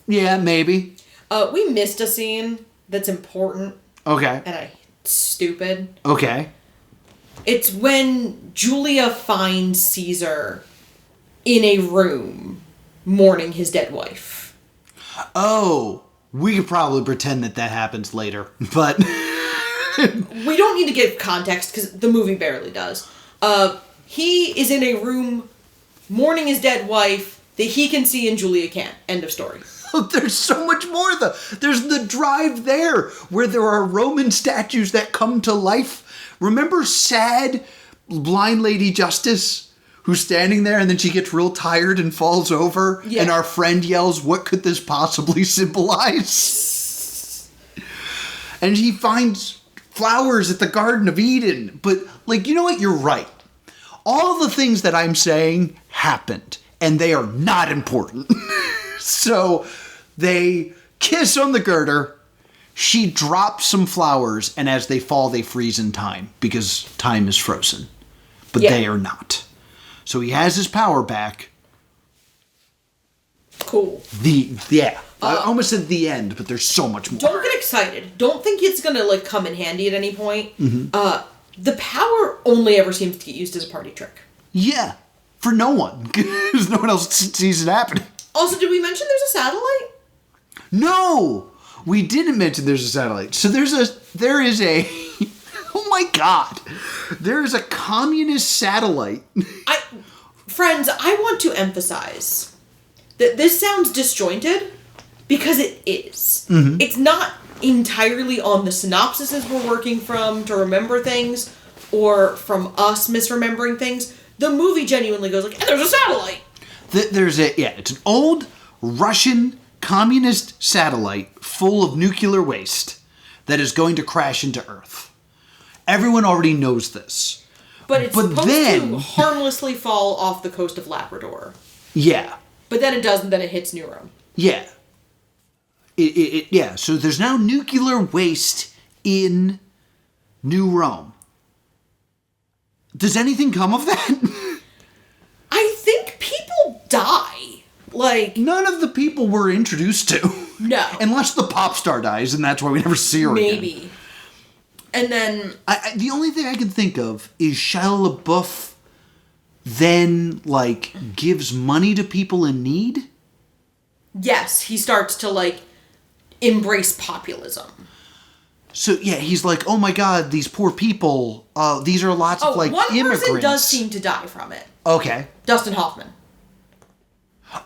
Yeah, maybe. We missed a scene that's important. Okay. And stupid. Okay. It's when Julia finds Caesar in a room mourning his dead wife. Oh, we could probably pretend that happens later, but we don't need to give context because the movie barely does. He is in a room mourning his dead wife that he can see and Julia can't. End of story. There's so much more. There's the drive there where there are Roman statues that come to life. Remember sad blind Lady Justice who's standing there and then she gets real tired and falls over? Yeah. And our friend yells, "What could this possibly symbolize?" And he finds flowers at the Garden of Eden. But, you know what? You're right. All the things that I'm saying happened, and they are not important. So they kiss on the girder. She drops some flowers, and as they fall, they freeze in time because time is frozen. But they are not. So he has his power back. Cool. I almost said the end, but there's so much more. Don't get excited. Don't think it's gonna come in handy at any point. Mm-hmm. The power only ever seems to get used as a party trick. Yeah, for no one, because no one else sees it happening. Also, did we mention there's a satellite? No, we didn't mention there's a satellite. So there is a oh my god, there is a communist satellite. Friends, I want to emphasize that this sounds disjointed because it is. Mm-hmm. It's not entirely on the synopsises we're working from to remember things or from us misremembering things. The movie genuinely goes like, and there's a satellite! It's an old Russian communist satellite full of nuclear waste that is going to crash into Earth. Everyone already knows this. But it's supposed to harmlessly fall off the coast of Labrador. Yeah. But then it doesn't, then it hits New Rome. Yeah. So there's now nuclear waste in New Rome. Does anything come of that? I think people die. Like... None of the people we're introduced to. No. Unless the pop star dies, and that's why we never see her again. Maybe. And then... the only thing I can think of is Shia LaBeouf then, gives money to people in need? Yes, he starts to, embrace populism. So, yeah, he's like, oh my god, these poor people, these are lots of, one immigrants. person does seem to die from it. Okay. Dustin Hoffman.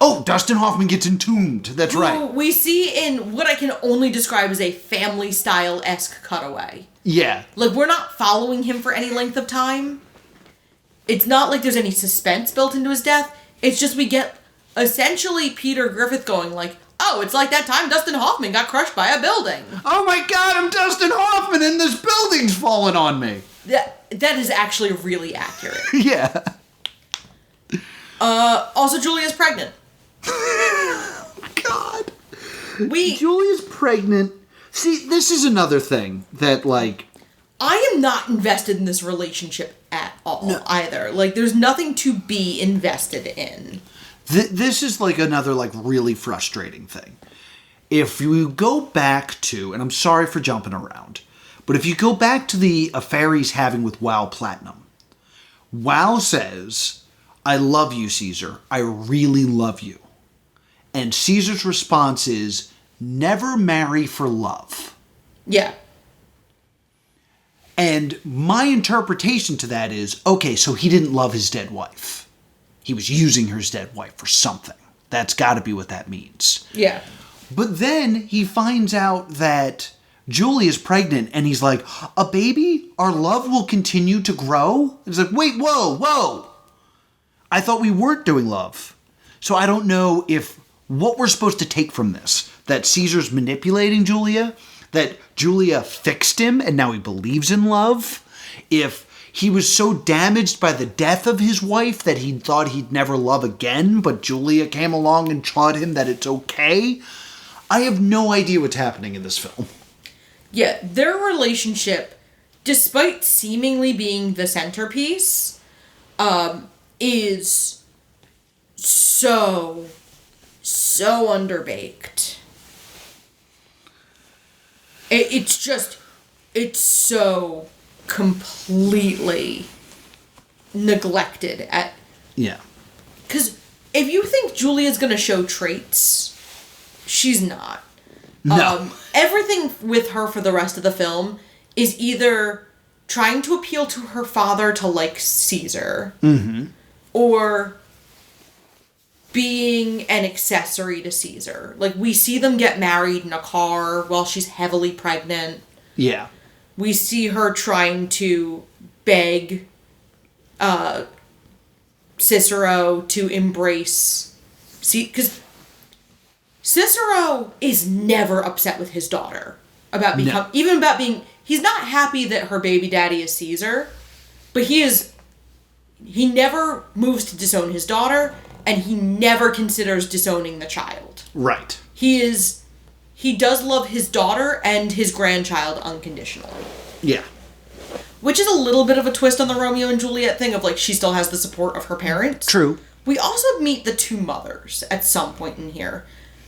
Oh, Dustin Hoffman gets entombed. That's right. We see in what I can only describe as a Family Style-esque cutaway. Yeah. We're not following him for any length of time. It's not like there's any suspense built into his death. It's just we get, essentially, Peter Griffith going oh, it's like that time Dustin Hoffman got crushed by a building. Oh my god, I'm Dustin Hoffman and this building's falling on me. That is actually really accurate. Yeah. Also, Julia's pregnant. God. Julia's pregnant. See, this is another thing that, I am not invested in this relationship at all, either. There's nothing to be invested in. This is, another, really frustrating thing. If you go back to, and I'm sorry for jumping around, but if you go back to the affair he's having with Wow Platinum, Wow says, I love you, Caesar. I really love you. And Caesar's response is, never marry for love. Yeah. And my interpretation to that is, okay, so he didn't love his dead wife. He was using his dead wife for something. That's got to be what that means. Yeah. But then he finds out that Julia's pregnant, and he's like, a baby? Our love will continue to grow? It's like, wait, whoa. I thought we weren't doing love. So I don't know if what we're supposed to take from this. That Caesar's manipulating Julia? That Julia fixed him and now he believes in love? If he was so damaged by the death of his wife that he thought he'd never love again, but Julia came along and taught him that it's okay? I have no idea what's happening in this film. Yeah, their relationship, despite seemingly being the centerpiece, is so underbaked. It's so completely neglected at... Yeah. Because if you think Julia's gonna show traits, she's not. No. Everything with her for the rest of the film is either trying to appeal to her father to like Caesar, or being an accessory to Caesar. We see them get married in a car while she's heavily pregnant. Yeah. We see her trying to beg Cicero to embrace... because Cicero is never upset with his daughter about being... He's not happy that her baby daddy is Caesar, but he never moves to disown his daughter, and he never considers disowning the child. Right. He does love his daughter and his grandchild unconditionally. Yeah. Which is a little bit of a twist on the Romeo and Juliet thing of she still has the support of her parents. True. We also meet the two mothers at some point in here.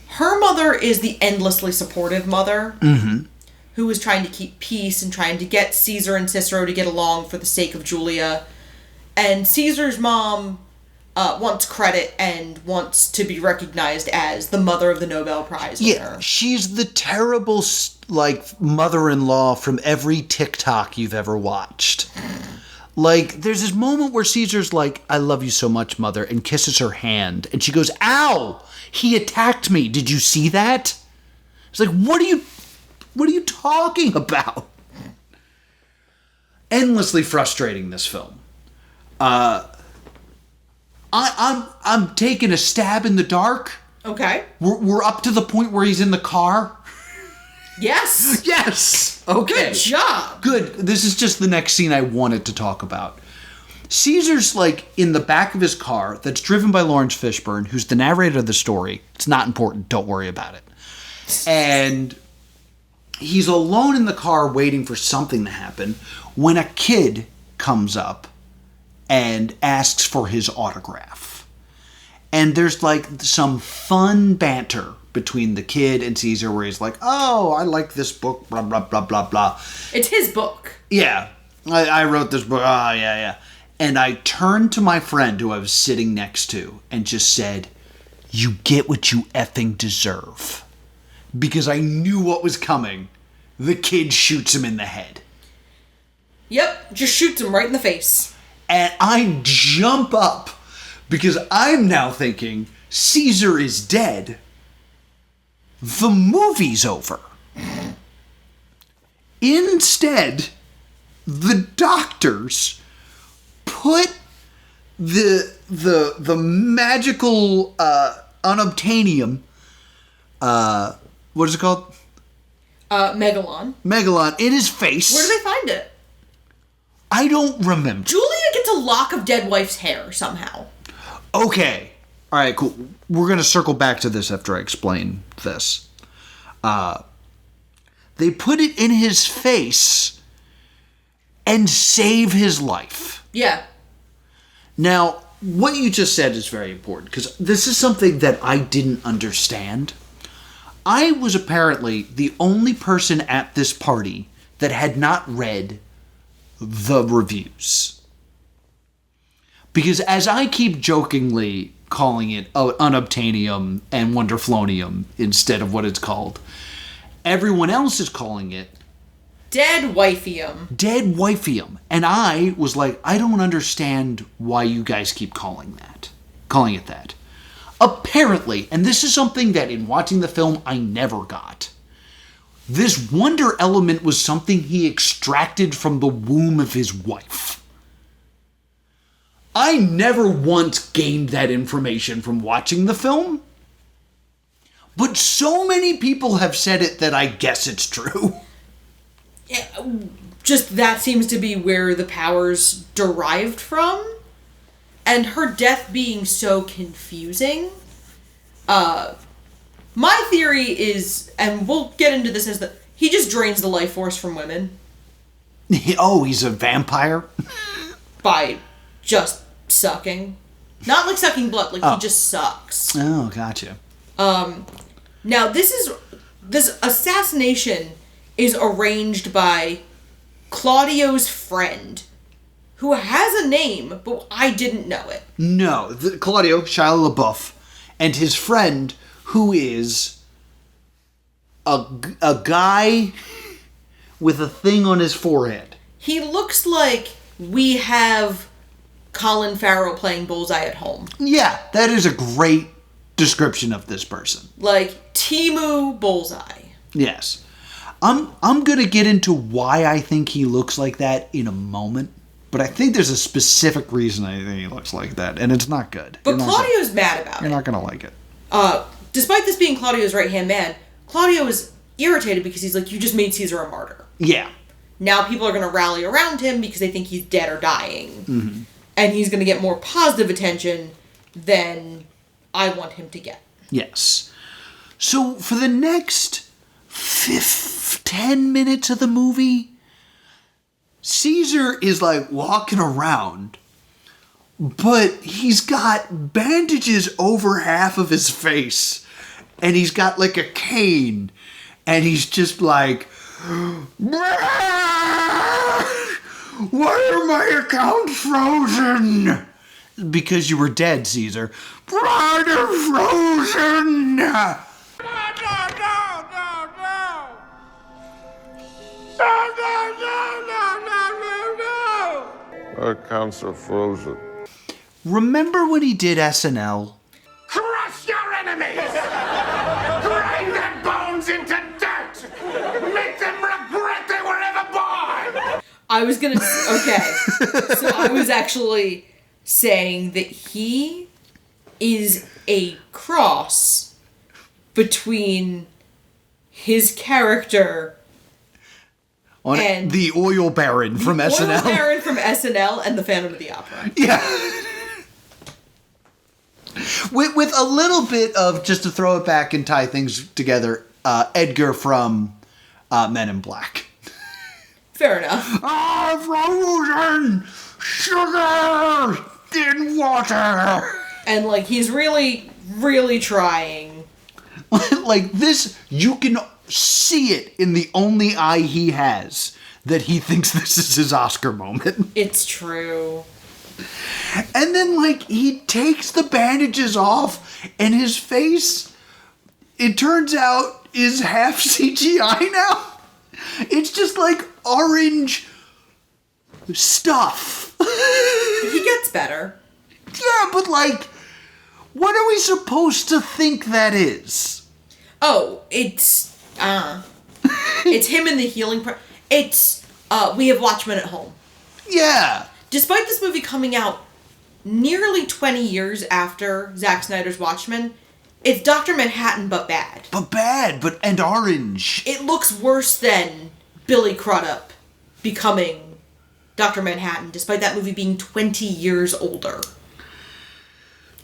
Her mother is the endlessly supportive mother, who is trying to keep peace and trying to get Caesar and Cicero to get along for the sake of Julia. And Caesar's mom wants credit and wants to be recognized as the mother of the Nobel Prize winner. Yeah, she's the terrible, mother-in-law from every TikTok you've ever watched. There's this moment where Caesar's like, I love you so much, mother, and kisses her hand. And she goes, ow! He attacked me. Did you see that? It's like, what are you talking about? Endlessly frustrating, this film. I'm taking a stab in the dark. Okay. We're up to the point where he's in the car. Yes. Yes. Okay. Good job. Good. This is just the next scene I wanted to talk about. Caesar's like in the back of his car that's driven by Lawrence Fishburne, who's the narrator of the story. It's not important. Don't worry about it. And he's alone in the car waiting for something to happen when a kid comes up and asks for his autograph. And there's like some fun banter between the kid and Caesar where he's like, oh, I like this book, blah, blah, blah, blah, blah. It's his book. Yeah, I wrote this book. Oh, yeah. And I turned to my friend who I was sitting next to and just said, you get what you effing deserve. Because I knew what was coming. The kid shoots him in the head. Yep, just shoots him right in the face. And I jump up because I'm now thinking Caesar is dead. The movie's over. Instead, the doctors put the magical unobtainium, what is it called? Megalon in his face. Where do they find it? I don't remember. Julia gets a lock of dead wife's hair somehow. Okay. All right, cool. We're going to circle back to this after I explain this. They put it in his face and save his life. Yeah. Now, what you just said is very important because this is something that I didn't understand. I was apparently the only person at this party that had not read the reviews. Because as I keep jokingly calling it unobtainium and wonderflonium instead of what it's called, everyone else is calling it Dead Wifeium. Dead Wifeium. And I was like, I don't understand why you guys keep calling it that. Apparently, and this is something that in watching the film I never got, this wonder element was something he extracted from the womb of his wife. I never once gained that information from watching the film, but so many people have said it that I guess it's true. Yeah, just that seems to be where the powers derived from. And her death being so confusing. My theory is, and we'll get into this, is that he just drains the life force from women. Oh, he's a vampire? By just sucking. Not like sucking blood, like he just sucks. Oh, gotcha. Now, this assassination is arranged by Claudio's friend, who has a name, but I didn't know it. No, Claudio, Shia LaBeouf, and his friend, who is a guy with a thing on his forehead. He looks like we have Colin Farrell playing Bullseye at home. Yeah, that is a great description of this person. Like Timu Bullseye. Yes. I'm going to get into why I think he looks like that in a moment, but I think there's a specific reason I think he looks like that, and it's not good. But Claudio's mad about it. You're not going to like it. Despite this being Claudio's right-hand man, Claudio is irritated because he's like, you just made Caesar a martyr. Yeah. Now people are going to rally around him because they think he's dead or dying. Mm-hmm. And he's going to get more positive attention than I want him to get. Yes. So for the next 10 minutes of the movie, Caesar is like walking around, but he's got bandages over half of his face, and he's got like a cane, and he's just like, why are my accounts frozen? Because you were dead, Caesar. Why they're frozen? No! Our accounts are frozen. Remember when he did SNL? Crush your enemies! Grind their bones into dirt! Make them regret they were ever born! I was gonna... Okay. So I was actually saying that he is a cross between his character and the oil baron from SNL. Oil Baron from SNL and the Phantom of the Opera. Yeah. with a little bit of, just to throw it back and tie things together, Edgar from Men in Black. Fair enough. Frozen sugar in water. And, like, he's really, really trying. Like, this, you can see it in the only eye he has, that he thinks this is his Oscar moment. It's true. And then, like, he takes the bandages off, and his face, it turns out, is half CGI now. It's just like orange stuff. He gets better. Yeah, but, like, what are we supposed to think that is? Oh, it's him in the healing it's We Have Watchmen at Home. Yeah. Despite this movie coming out nearly 20 years after Zack Snyder's Watchmen, it's Dr. Manhattan but bad. And orange. It looks worse than Billy Crudup becoming Dr. Manhattan, despite that movie being 20 years older.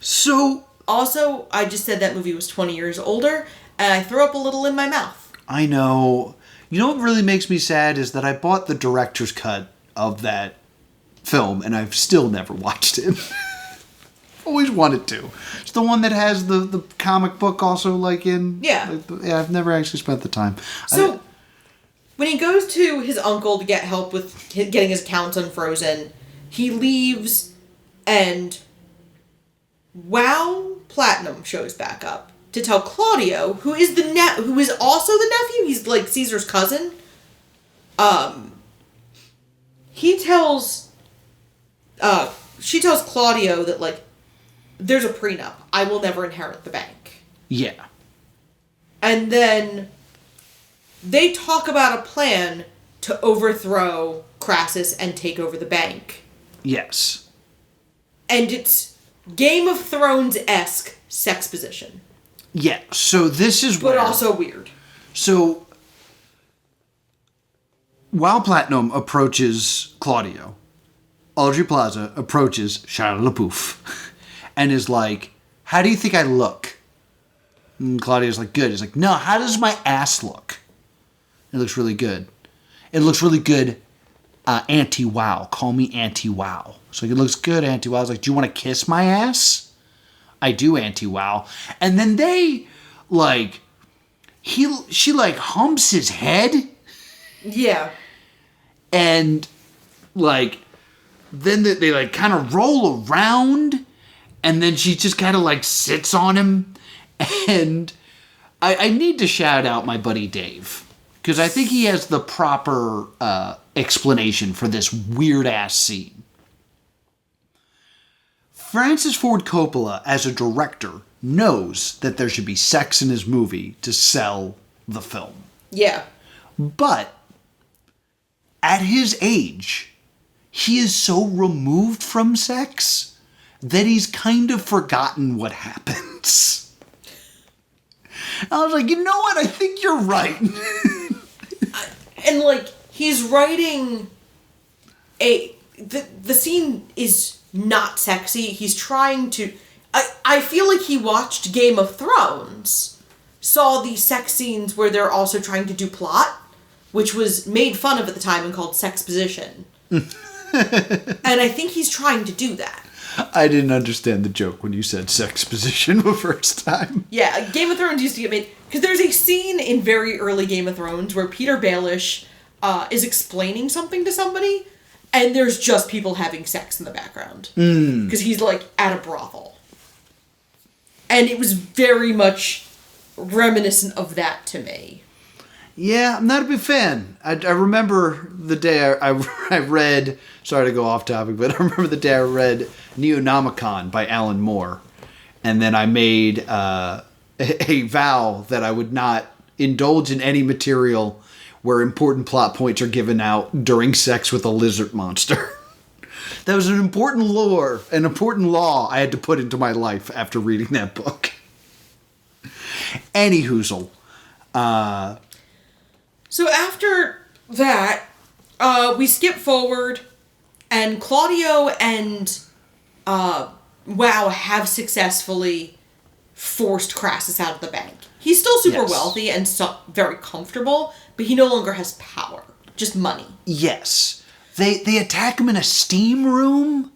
So... Also, I just said that movie was 20 years older, and I threw up a little in my mouth. I know. You know what really makes me sad is that I bought the director's cut of that film, and I've still never watched it. Always wanted to. It's the one that has the comic book also, like, in... Yeah. Yeah, I've never actually spent the time. So, when he goes to his uncle to get help with getting his accounts unfrozen, he leaves, and WoW Platinum shows back up to tell Claudio, who is who is also the nephew, he's like Caesar's cousin. He tells she tells Claudio that, like, there's a prenup. I will never inherit the bank. Yeah. And then they talk about a plan to overthrow Crassus and take over the bank. Yes. And it's Game of Thrones-esque sexposition. Yeah, so this is But also weird. So, while Platinum approaches Claudio, Audrey Plaza approaches Shia LaBeouf and is like, how do you think I look? And Claudio's like, good. He's like, no, how does my ass look? It looks really good. It looks really good, anti-wow. Call me anti-wow. So it looks good, anti-wow. I was like, do you want to kiss my ass? I do, anti-wow. And then they, like, she, like, humps his head. Yeah. And, like, then they like, kind of roll around. And then she just kind of, like, sits on him. And I need to shout out my buddy Dave. Because I think he has the proper explanation for this weird-ass scene. Francis Ford Coppola, as a director, knows that there should be sex in his movie to sell the film. Yeah. But, at his age, he is so removed from sex that he's kind of forgotten what happens. I was like, you know what? I think you're right. And, like, he's writing the scene is not sexy. He's trying to... I feel like he watched Game of Thrones, saw these sex scenes where they're also trying to do plot, which was made fun of at the time and called sexposition. And I think he's trying to do that. I didn't understand the joke when you said sexposition the first time. Yeah, Game of Thrones used to get made... Because there's a scene in very early Game of Thrones where Peter Baelish is explaining something to somebody, and there's just people having sex in the background. Because he's, like, at a brothel. And it was very much reminiscent of that to me. Yeah, I'm not a big fan. I remember the day I read... Sorry to go off topic, but I remember the day I read Neonomicon by Alan Moore. And then I made a vow that I would not indulge in any material where important plot points are given out during sex with a lizard monster. That was an important lore, an important law I had to put into my life after reading that book. Anyhoozle. So after that, we skip forward, and Claudio and Wow have successfully forced Crassus out of the bank. He's still super wealthy and very comfortable, but he no longer has power, just money. Yes. They attack him in a steam room,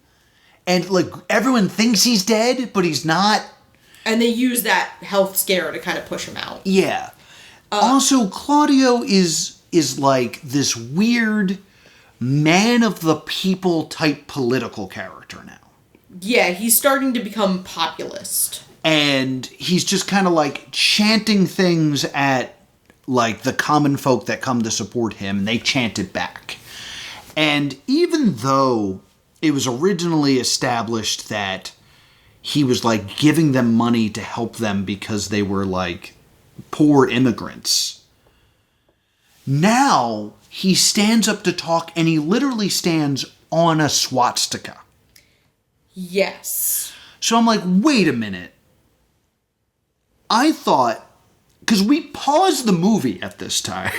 and like everyone thinks he's dead, but he's not. And they use that health scare to kind of push him out. Yeah. Also, Claudio is like this weird man of the people type political character now. Yeah, he's starting to become populist. And he's just kind of like chanting things at like the common folk that come to support him, and they chant it back. And even though it was originally established that he was like giving them money to help them because they were like poor immigrants, now he stands up to talk, and he literally stands on a swastika. Yes. So I'm like, wait a minute. I thought, because we paused the movie at this time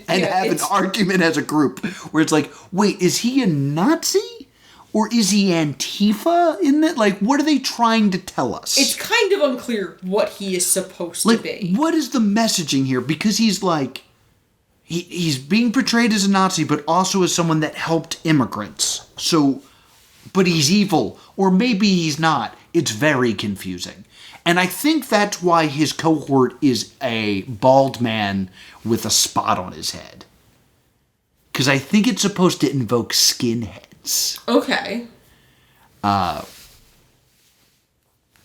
and have an argument as a group where it's like, wait, is he a Nazi? Or is he Antifa in that? Like, what are they trying to tell us? It's kind of unclear what he is supposed to be. What is the messaging here? Because he's like, he's being portrayed as a Nazi, but also as someone that helped immigrants. So, but he's evil. Or maybe he's not. It's very confusing. And I think that's why his cohort is a bald man with a spot on his head. Because I think it's supposed to invoke skinheads. Okay.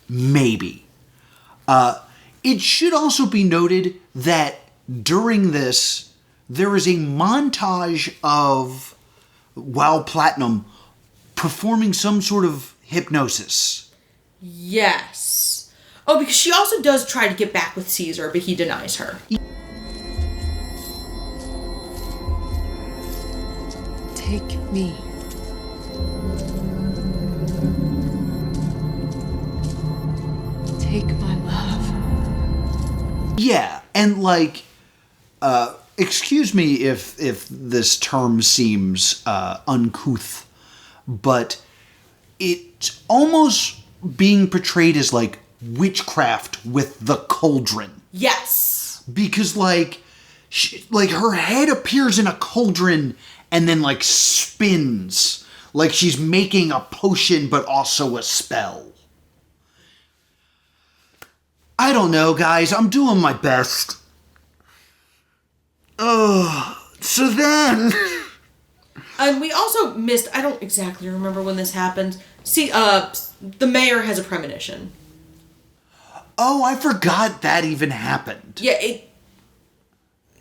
Maybe. It should also be noted that during this, there is a montage of Wow Platinum performing some sort of hypnosis. Yes. Oh, because she also does try to get back with Caesar, but he denies her. Take me. Take my love. Yeah, and like, excuse me if this term seems uncouth, but it's almost being portrayed as like witchcraft with the cauldron. Yes. Because like, like her head appears in a cauldron and then like spins like she's making a potion but also a spell. I don't know, guys. I'm doing my best. So then... And we also missed, I don't exactly remember when this happened. See, the mayor has a premonition. Oh, I forgot that even happened. Yeah,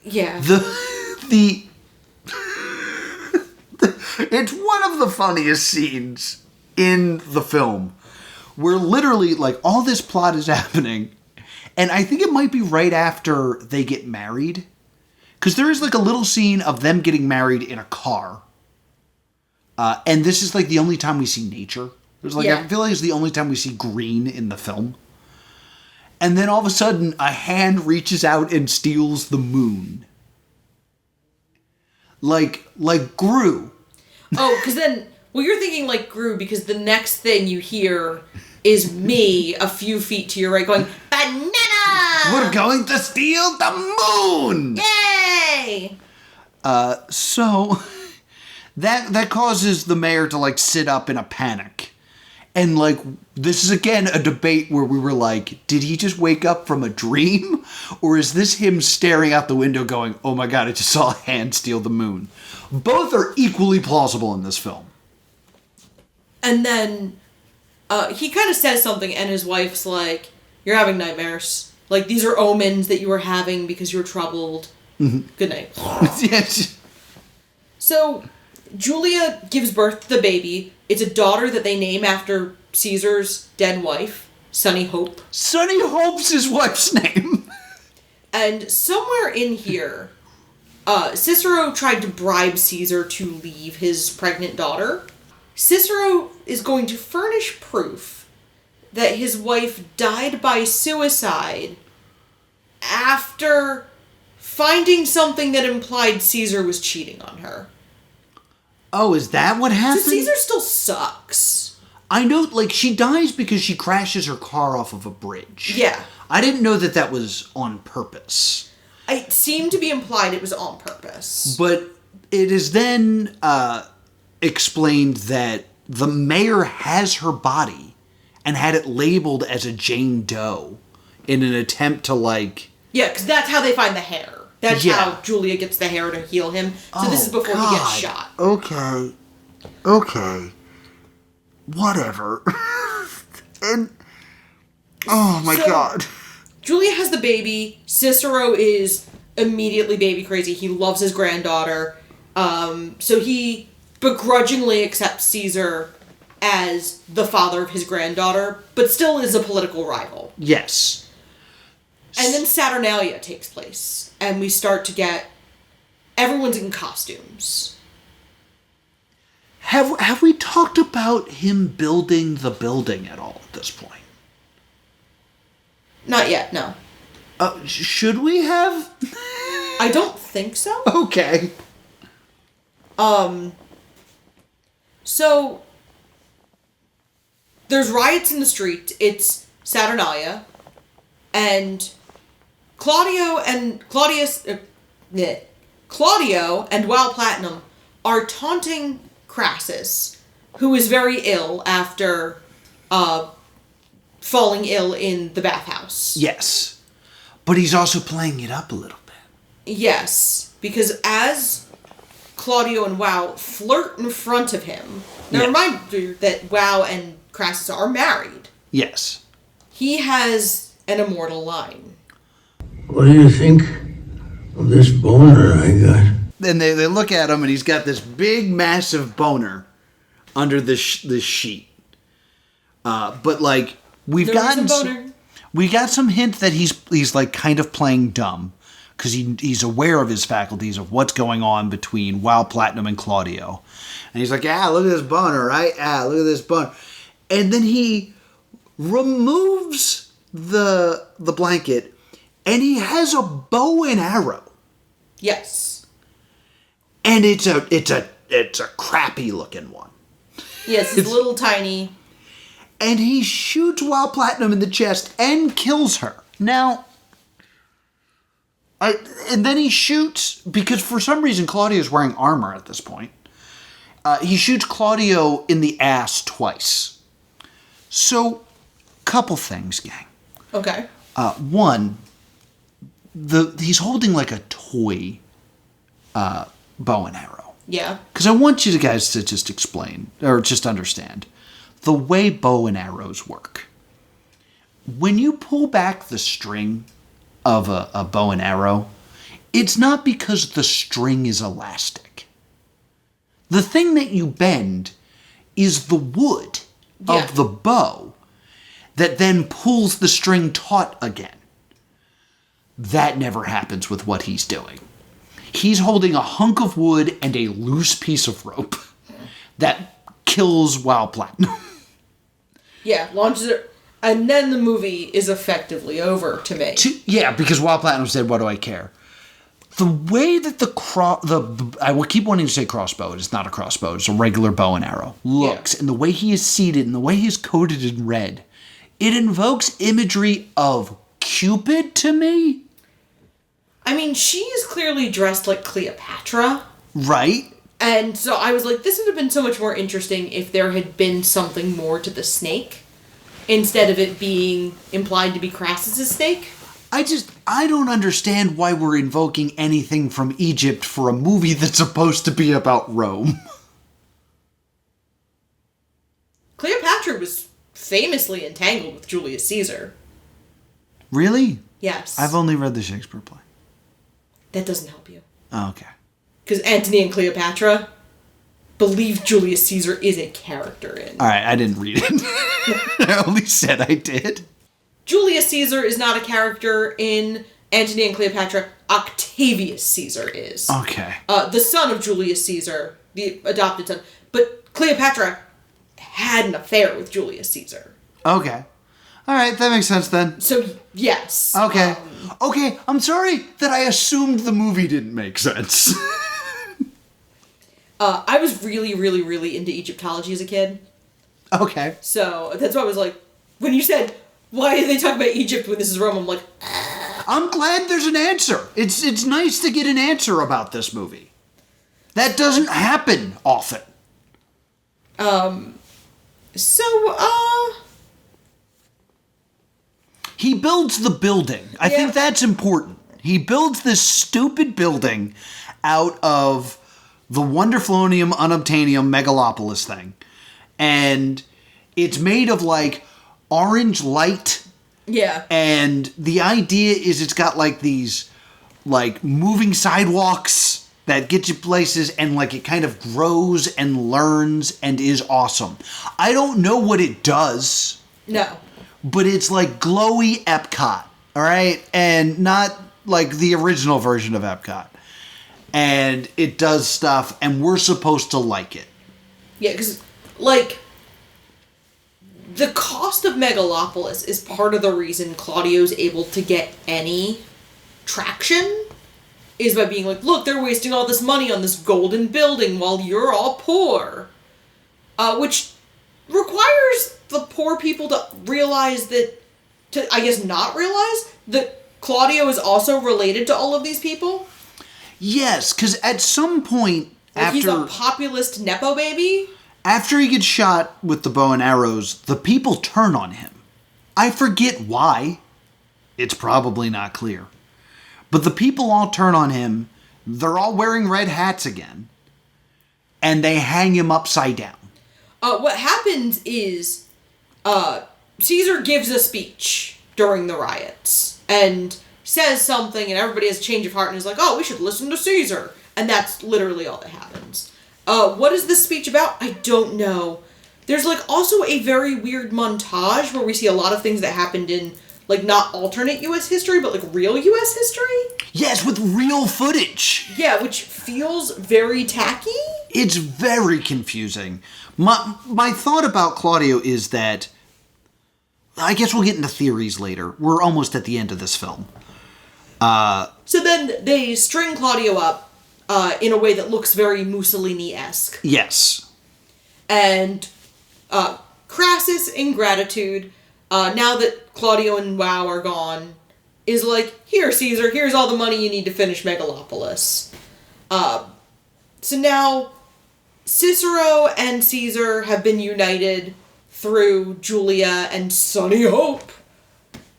Yeah. It's one of the funniest scenes in the film where literally, like, all this plot is happening, and I think it might be right after they get married, because there is, like, a little scene of them getting married in a car, and this is, like, the only time we see nature. There's, like, I feel like it's the only time we see green in the film. And then all of a sudden, a hand reaches out and steals the moon. Like Gru. Oh, because then, well, you're thinking like Gru, because the next thing you hear is me a few feet to your right going, banana! We're going to steal the moon! Yay! So, that causes the mayor to, like, sit up in a panic. And, like, this is, again, a debate where we were like, did he just wake up from a dream? Or is this him staring out the window going, oh my god, I just saw a hand steal the moon? Both are equally plausible in this film. And then, he kind of says something, and his wife's like, you're having nightmares. Like, these are omens that you were having because you're troubled. Mm-hmm. Good night. Yes. So, Julia gives birth to the baby. It's a daughter that they name after Caesar's dead wife, Sunny Hope. Sunny Hope's his wife's name. And somewhere in here, Cicero tried to bribe Caesar to leave his pregnant daughter. Cicero is going to furnish proof that his wife died by suicide after finding something that implied Caesar was cheating on her. Oh, is that what happened? So Caesar still sucks. I know, like, she dies because she crashes her car off of a bridge. Yeah. I didn't know that that was on purpose. It seemed to be implied it was on purpose. But it is then explained that the mayor has her body and had it labeled as a Jane Doe in an attempt to, like... Yeah, because that's how they find the hair. That's Yeah. how Julia gets the hair to heal him. So this is before he gets shot. Okay. Whatever. And... Oh my god. Julia has the baby. Cicero is immediately baby crazy. He loves his granddaughter. So he begrudgingly accepts Caesar as the father of his granddaughter, but still is a political rival. Yes. And then Saturnalia takes place, and we start to get... Everyone's in costumes. Have we talked about him building the building at all at this point? Not yet, no. Should we have? I don't think so. Okay. So, there's riots in the street. It's Saturnalia, and Claudio and Val Platinum are taunting Crassus, who is very ill after falling ill in the bathhouse. Yes. But he's also playing it up a little bit. Yes, because as Claudio and Wow flirt in front of him, now Yes. reminder that Wow and Crassus are married. Yes. He has an immortal line. What do you think of this boner I got? Then they look at him and he's got this big, massive boner under this sheet. But like we got some hint that he's like kind of playing dumb because he's aware of his faculties of what's going on between Wild Platinum and Claudio, and he's like, look at this boner, right? Look at this boner, and then he removes the blanket and he has a bow and arrow. Yes. And it's a crappy looking one. Yes, it's little tiny. And he shoots Wild Platinum in the chest and kills her. Now, and then he shoots, because for some reason Claudio's wearing armor at this point. He shoots Claudio in the ass twice. So, couple things, gang. Okay. One, he's holding like a toy bow and arrow. Yeah. Because I want you guys to just explain, or just understand, the way bow and arrows work. When you pull back the string of a bow and arrow, it's not because the string is elastic. The thing that you bend is the wood of the bow that then pulls the string taut again. That never happens with what he's doing. He's holding a hunk of wood and a loose piece of rope that kills Wild Platinum. Yeah, launches it, and then the movie is effectively over to me. Yeah, because Wild Platinum said, "What do I care?" The way that I will keep wanting to say crossbow. It's not a crossbow. It's a regular bow and arrow. Looks, and the way he is seated, and the way he's coated in red, it invokes imagery of Cupid to me. I mean, she is clearly dressed like Cleopatra. Right? And so I was like, this would have been so much more interesting if there had been something more to the snake, instead of it being implied to be Crassus' snake. I don't understand why we're invoking anything from Egypt for a movie that's supposed to be about Rome. Cleopatra was famously entangled with Julius Caesar. Really? Yes. I've only read the Shakespeare play. That doesn't help you. Oh, okay. Because Antony and Cleopatra believe Julius Caesar is a character in. Alright, I didn't read it. I only said I did. Julius Caesar is not a character in Antony and Cleopatra. Octavius Caesar is. Okay. The son of Julius Caesar, the adopted son. But Cleopatra had an affair with Julius Caesar. Okay. All right, that makes sense then. So, yes. Okay. Okay, I'm sorry that I assumed the movie didn't make sense. I was really, really, really into Egyptology as a kid. Okay. So, that's why I was like, when you said, why do they talk about Egypt when this is Rome? I'm like, I'm glad there's an answer. It's nice to get an answer about this movie. That doesn't happen often. He builds the building. I think that's important. He builds this stupid building out of the Wonderflonium Unobtainium Megalopolis thing. And it's made of, like, orange light. yeah. And the idea is it's got, like, these, like, moving sidewalks that get you places, and, like, it kind of grows and learns and is awesome. I don't know what it does. No. But it's like glowy Epcot, all right? And not like the original version of Epcot. And it does stuff, and we're supposed to like it. Yeah, because, like, the cost of Megalopolis is part of the reason Claudio's able to get any traction, is by being like, look, they're wasting all this money on this golden building while you're all poor. Which requires the poor people to realize that, I guess not realize, that Claudio is also related to all of these people. Yes, because at some point Like he's a populist Nepo baby? After he gets shot with the bow and arrows, the people turn on him. I forget why. It's probably not clear. But the people all turn on him. They're all wearing red hats again. And they hang him upside down. What happens is Caesar gives a speech during the riots and says something, and everybody has a change of heart and is like, oh, we should listen to Caesar. And that's literally all that happens. What is this speech about? I don't know. There's, like, also a very weird montage where we see a lot of things that happened in, like, not alternate U.S. history, but, like, real U.S. history? Yes, with real footage. Yeah, which feels very tacky. It's very confusing. My thought about Claudio is that, I guess we'll get into theories later. We're almost at the end of this film. So then they string Claudio up in a way that looks very Mussolini-esque. Yes. And Crassus, in gratitude, now that Claudio and Wow are gone, is like, here, Caesar, here's all the money you need to finish Megalopolis. So now Cicero and Caesar have been united through Julia and Sunny Hope.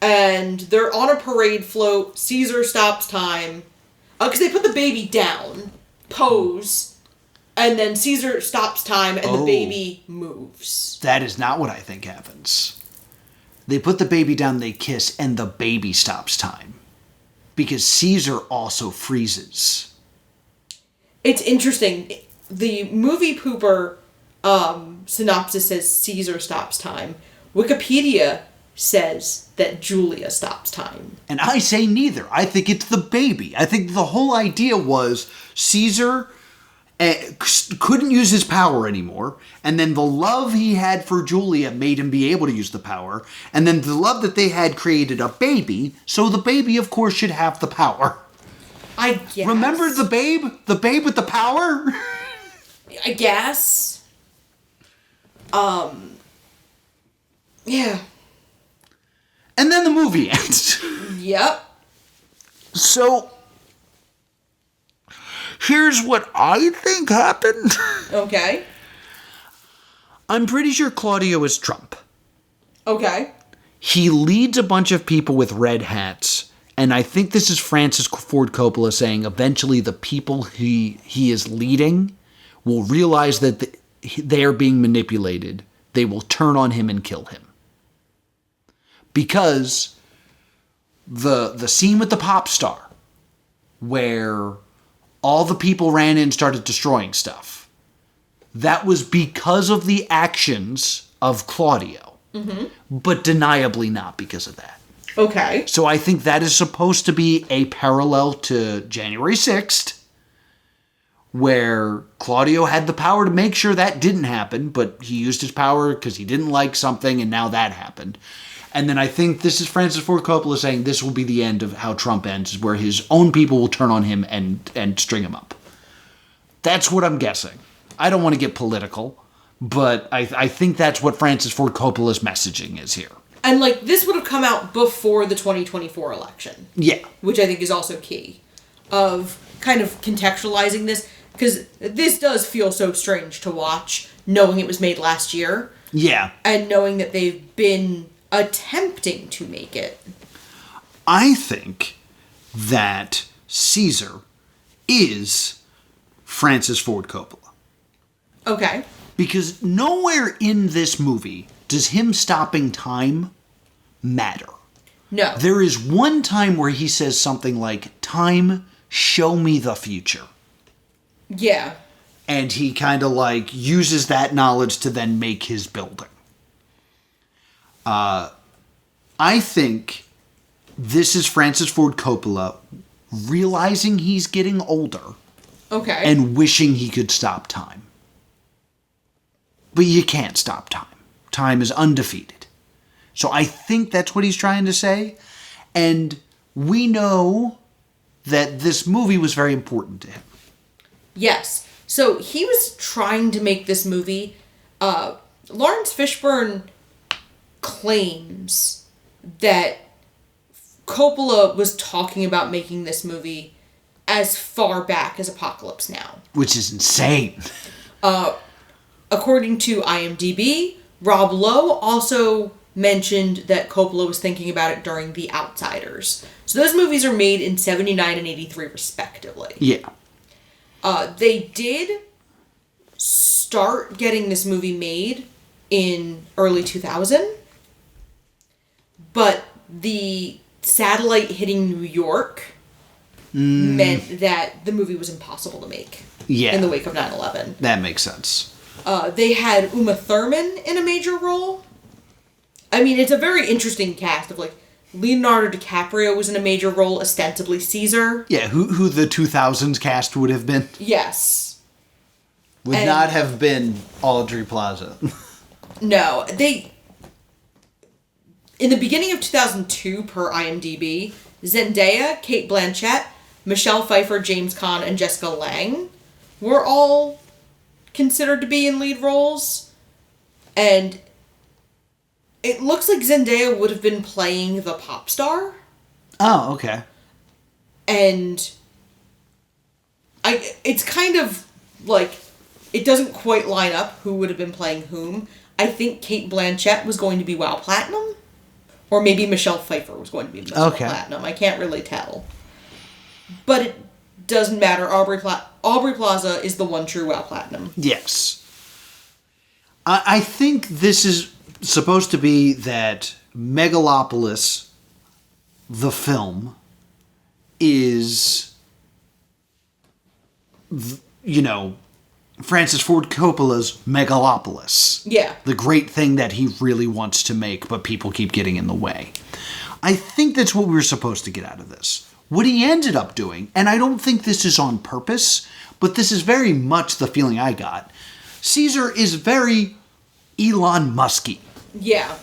And they're on a parade float. Caesar stops time. Because they put the baby down, pose, and then Caesar stops time and the baby moves. That is not what I think happens. They put the baby down, they kiss, and the baby stops time. Because Caesar also freezes. It's interesting. The movie pooper synopsis says Caesar stops time. Wikipedia says that Julia stops time. And I say neither. I think it's the baby. I think the whole idea was Caesar couldn't use his power anymore, and then the love he had for Julia made him be able to use the power, and then the love that they had created a baby, so the baby, of course, should have the power. I guess. Remember the babe? The babe with the power? I guess. Yeah. And then the movie ends. Yep. So, here's what I think happened. Okay. I'm pretty sure Claudio is Trump. Okay. He leads a bunch of people with red hats, and I think this is Francis Ford Coppola saying eventually the people he is leading will realize that they are being manipulated. They will turn on him and kill him. Because the scene with the pop star, where all the people ran in and started destroying stuff, that was because of the actions of Claudio. Mm-hmm. But deniably not because of that. Okay. So I think that is supposed to be a parallel to January 6th, where Claudio had the power to make sure that didn't happen, but he used his power because he didn't like something, and now that happened. And then I think this is Francis Ford Coppola saying this will be the end of how Trump ends, where his own people will turn on him and string him up. That's what I'm guessing. I don't want to get political, but I think that's what Francis Ford Coppola's messaging is here. And, like, this would have come out before the 2024 election. Yeah. Which I think is also key. Of kind of contextualizing this. Because this does feel so strange to watch, knowing it was made last year. Yeah. And knowing that they've been attempting to make it. I think that Caesar is Francis Ford Coppola. Okay. Because nowhere in this movie does him stopping time matter. No. There is one time where he says something like, "Time, show me the future." Yeah. And he kind of like uses that knowledge to then make his building. I think this is Francis Ford Coppola realizing he's getting older. Okay. And wishing he could stop time. But you can't stop time. Time is undefeated. So I think that's what he's trying to say. And we know that this movie was very important to him. Yes. So he was trying to make this movie. Lawrence Fishburne claims that Coppola was talking about making this movie as far back as Apocalypse Now. Which is insane. According to IMDb, Rob Lowe also mentioned that Coppola was thinking about it during The Outsiders. So those movies are made in 79 and 83 respectively. Yeah. They did start getting this movie made in early 2000, but the satellite hitting New York meant that the movie was impossible to make in the wake of 9/11. That makes sense. They had Uma Thurman in a major role. I mean, it's a very interesting cast of, like, Leonardo DiCaprio was in a major role, ostensibly Caesar. Yeah, who the 2000s cast would have been? Yes. Would not have been Audrey Plaza. No, in the beginning of 2002, per IMDb, Zendaya, Cate Blanchett, Michelle Pfeiffer, James Caan, and Jessica Lange were all considered to be in lead roles. And it looks like Zendaya would have been playing the pop star. Oh, okay. And it's kind of like, it doesn't quite line up who would have been playing whom. I think Cate Blanchett was going to be WoW Platinum. Or maybe Michelle Pfeiffer was going to be WoW Platinum. I can't really tell. But it doesn't matter. Aubrey Plaza is the one true WoW Platinum. Yes. I think this is supposed to be that Megalopolis, the film, is, Francis Ford Coppola's Megalopolis. Yeah. The great thing that he really wants to make, but people keep getting in the way. I think that's what we were supposed to get out of this. What he ended up doing, and I don't think this is on purpose, but this is very much the feeling I got. Caesar is very Elon Musky. Yeah.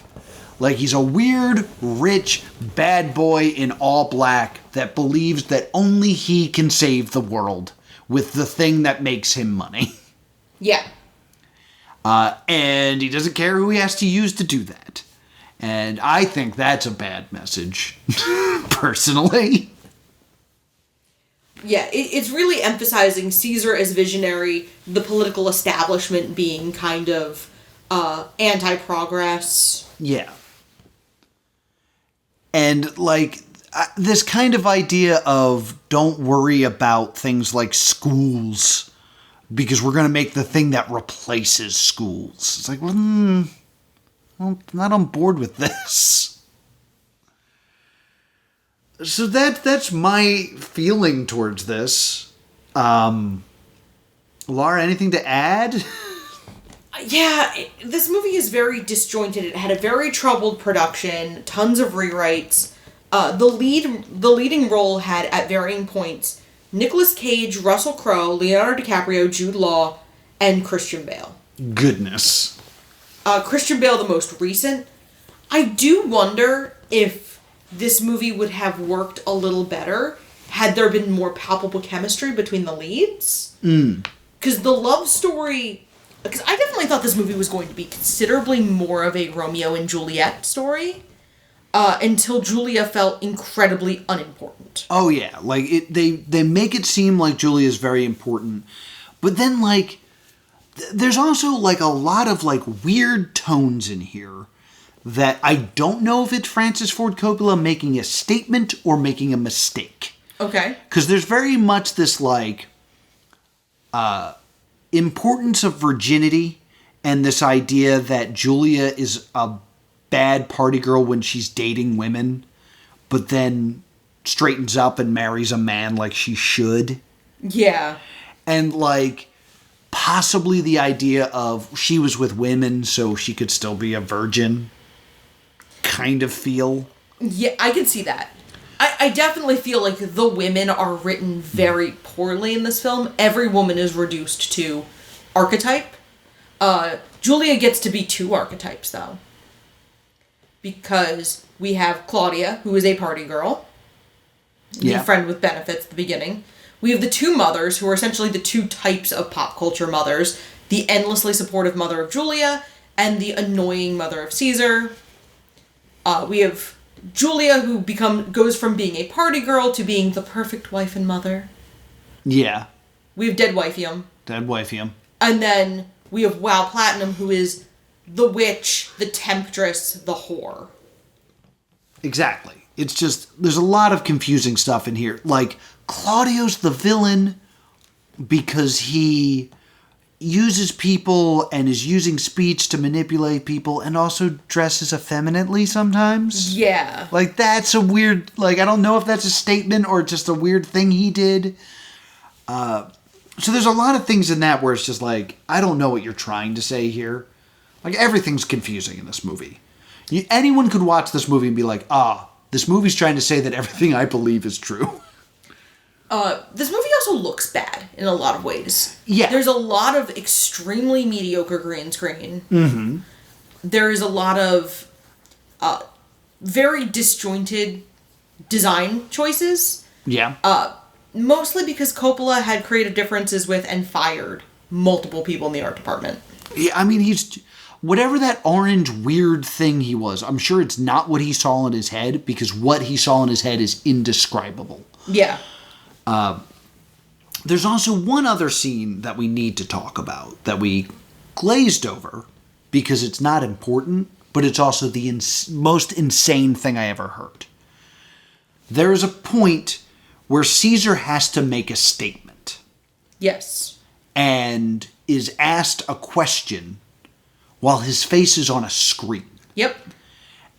Like, he's a weird, rich, bad boy in all black that believes that only he can save the world with the thing that makes him money. Yeah. And he doesn't care who he has to use to do that. And I think that's a bad message, personally. Yeah, it's really emphasizing Caesar as visionary, the political establishment being kind of anti-progress. Yeah. And, like, this kind of idea of don't worry about things like schools because we're going to make the thing that replaces schools. It's like, well, I'm not on board with this. So that's my feeling towards this. Laura, anything to add? Yeah, this movie is very disjointed. It had a very troubled production, tons of rewrites. The leading role had, at varying points, Nicolas Cage, Russell Crowe, Leonardo DiCaprio, Jude Law, and Christian Bale. Goodness. Christian Bale, the most recent. I do wonder if this movie would have worked a little better had there been more palpable chemistry between the leads. Because the love story... Because I definitely thought this movie was going to be considerably more of a Romeo and Juliet story, until Julia felt incredibly unimportant. Oh yeah, like they make it seem like Julia's very important, but then like there's also like a lot of like weird tones in here that I don't know if it's Francis Ford Coppola making a statement or making a mistake. Okay. Because there's very much this like importance of virginity and this idea that Julia is a bad party girl when she's dating women, but then straightens up and marries a man like she should. Yeah. And like possibly the idea of she was with women so she could still be a virgin kind of feel. Yeah, I can see that. I definitely feel like the women are written very poorly in this film. Every woman is reduced to archetype. Julia gets to be two archetypes, though. Because we have Claudia, who is a party girl. The friend with benefits at the beginning. We have the two mothers, who are essentially the two types of pop culture mothers. The endlessly supportive mother of Julia, and the annoying mother of Caesar. We have Julia, who goes from being a party girl to being the perfect wife and mother. Yeah. We have Dead Wifeium. Dead Wifeium. And then we have Wow Platinum, who is the witch, the temptress, the whore. Exactly. It's just, there's a lot of confusing stuff in here. Like, Claudio's the villain because he uses people and is using speech to manipulate people and also dresses effeminately sometimes. Yeah. Like, that's a weird, like, I don't know if that's a statement or just a weird thing he did. So there's a lot of things in that where it's just like, I don't know what you're trying to say here. Like, everything's confusing in this movie. Anyone could watch this movie and be like, this movie's trying to say that everything I believe is true. This movie also looks bad in a lot of ways. Yeah. There's a lot of extremely mediocre green screen. Mm-hmm. There's a lot of very disjointed design choices. Yeah. Mostly because Coppola had creative differences with and fired multiple people in the art department. Yeah, I mean, whatever that orange weird thing he was, I'm sure it's not what he saw in his head, because what he saw in his head is indescribable. Yeah. There's also one other scene that we need to talk about that we glazed over because it's not important, but it's also the most insane thing I ever heard. There is a point where Caesar has to make a statement. Yes. And is asked a question while his face is on a screen. Yep.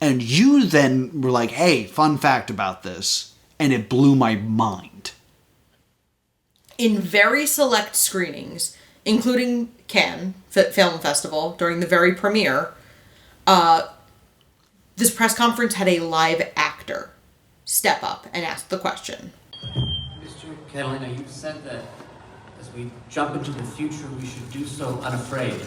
And you then were like, hey, fun fact about this. And it blew my mind. In very select screenings, including Cannes Film Festival, during the very premiere, this press conference had a live actor step up and ask the question. Mr. Catalina, you said that as we jump into the future, we should do so unafraid.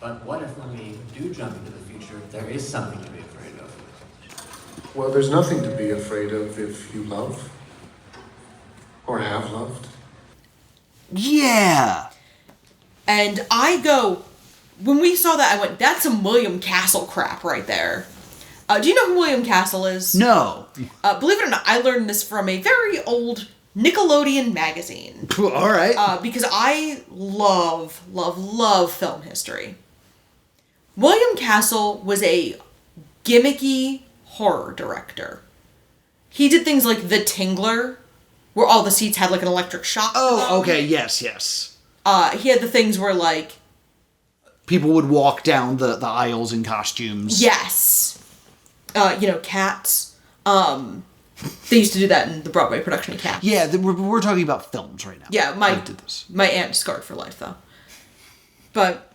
But what if when we do jump into the future, there is something to be afraid of? Well, there's nothing to be afraid of if you love. Or have loved. Yeah. And when we saw that, I went, that's some William Castle crap right there. Do you know who William Castle is? No. Believe it or not, I learned this from a very old Nickelodeon magazine. All right. Because I love film history. William Castle was a gimmicky horror director. He did things like The Tingler, where all the seats had like an electric shock. Oh, okay, yes. He had the things where like people would walk down the aisles in costumes. Yes. Cats. They used to do that in the Broadway production of Cats. Yeah, we're talking about films right now. Yeah, my aunt scarred for life, though. But,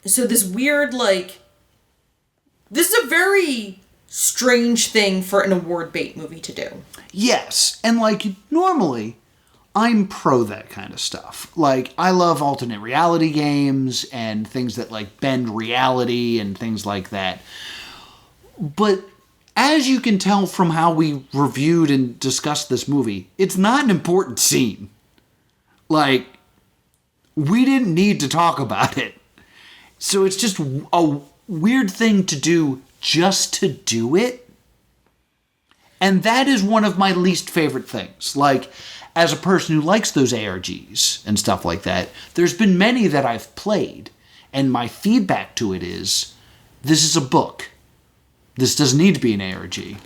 so this weird, this is a very strange thing for an award bait movie to do. Yes, and normally, I'm pro that kind of stuff. Like, I love alternate reality games and things that, like, bend reality and things like that. But as you can tell from how we reviewed and discussed this movie, it's not an important scene. Like, we didn't need to talk about it. So it's just a weird thing to do just to do it. And that is one of my least favorite things. Like, as a person who likes those ARGs and stuff like that, there's been many that I've played, and my feedback to it is, this is a book. This doesn't need to be an ARG.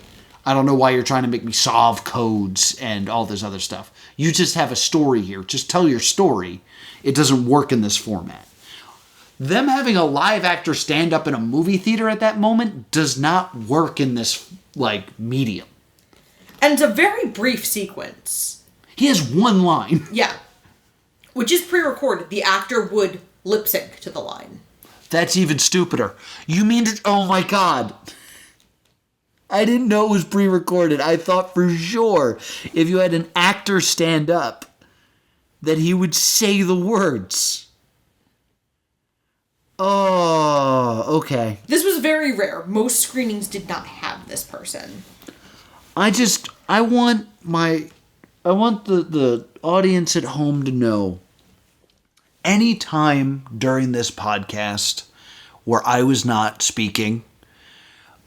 I don't know why you're trying to make me solve codes and all this other stuff. You just have a story here. Just tell your story. It doesn't work in this format. Them having a live actor stand up in a movie theater at that moment does not work in this, like, medium. And it's a very brief sequence. He has one line. Yeah. Which is pre-recorded. The actor would lip sync to the line. That's even stupider. You mean it? Oh my god. I didn't know it was pre-recorded. I thought for sure if you had an actor stand up that he would say the words. Oh, okay. This was very rare. Most screenings did not have this person. I want the audience at home to know, any time during this podcast where I was not speaking,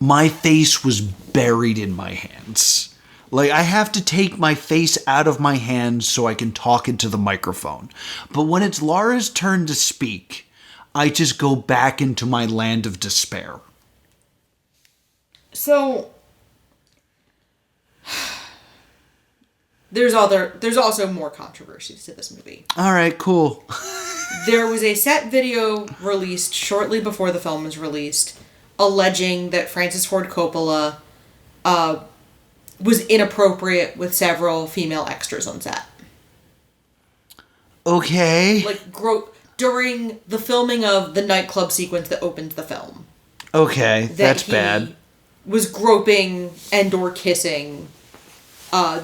my face was buried in my hands. Like, I have to take my face out of my hands so I can talk into the microphone. But when it's Laura's turn to speak, I just go back into my land of despair. So, there's also more controversies to this movie. All right, cool. There was a set video released shortly before the film was released, alleging that Francis Ford Coppola was inappropriate with several female extras on set. Okay. Like, during the filming of the nightclub sequence that opens the film. Okay, that's bad. Was groping and or kissing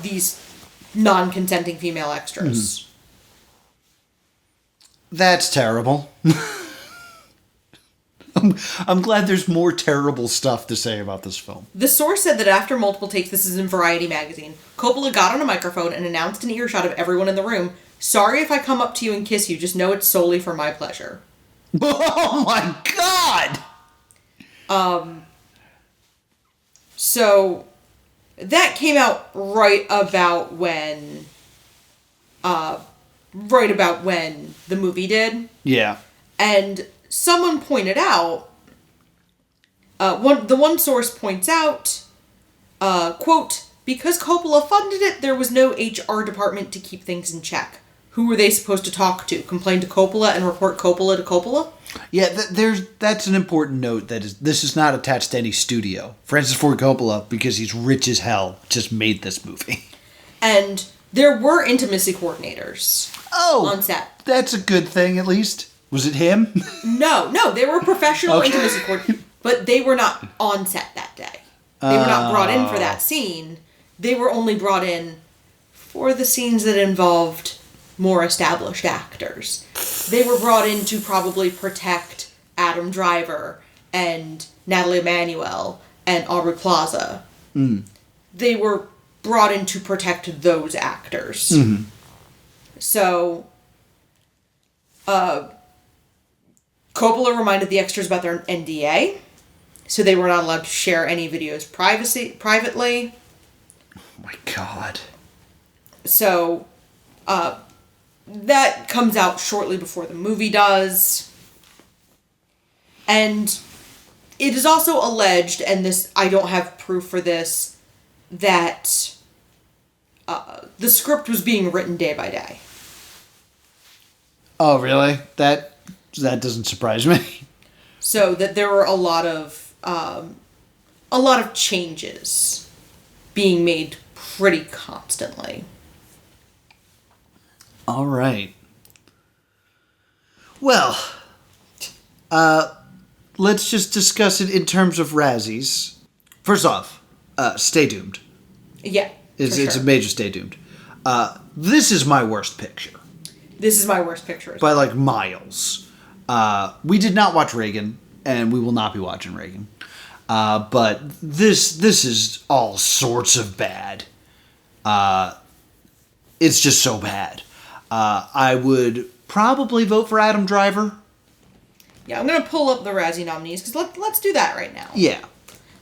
these non-consenting female extras. Mm-hmm. That's terrible. I'm glad there's more terrible stuff to say about this film. The source said that after multiple takes, this is in Variety magazine, Coppola got on a microphone and announced in earshot of everyone in the room, "Sorry if I come up to you and kiss you, just know it's solely for my pleasure." Oh my god! So, that came out right about when the movie did. Yeah. And someone pointed out, the one source points out, quote, "Because Coppola funded it, there was no HR department to keep things in check. Who were they supposed to talk to? Complain to Coppola and report Coppola to Coppola?" Yeah, that's an important note. This is not attached to any studio. Francis Ford Coppola, because he's rich as hell, just made this movie. And there were intimacy coordinators on set. That's a good thing, at least. Was it him? No, they were professional intimacy coordinators, but they were not on set that day. They were not brought in for that scene. They were only brought in for the scenes that involved more established actors. They were brought in to probably protect Adam Driver and Natalie Emmanuel and Aubrey Plaza. Mm. They were brought in to protect those actors. Mm-hmm. So, Coppola reminded the extras about their NDA, so they were not allowed to share any videos privately. Oh my god. So, that comes out shortly before the movie does. And it is also alleged, and this, I don't have proof for this, that the script was being written day by day. Oh, really? That doesn't surprise me. So that there were a lot of changes being made pretty constantly. All right. Well, let's just discuss it in terms of Razzies. First off, Stay Doomed. Yeah, It's a major Stay Doomed. This is my worst picture. This is my worst picture. By like miles. We did not watch Reagan, and we will not be watching Reagan. But this is all sorts of bad. It's just so bad. I would probably vote for Adam Driver. Yeah, I'm going to pull up the Razzie nominees, because let's do that right now. Yeah.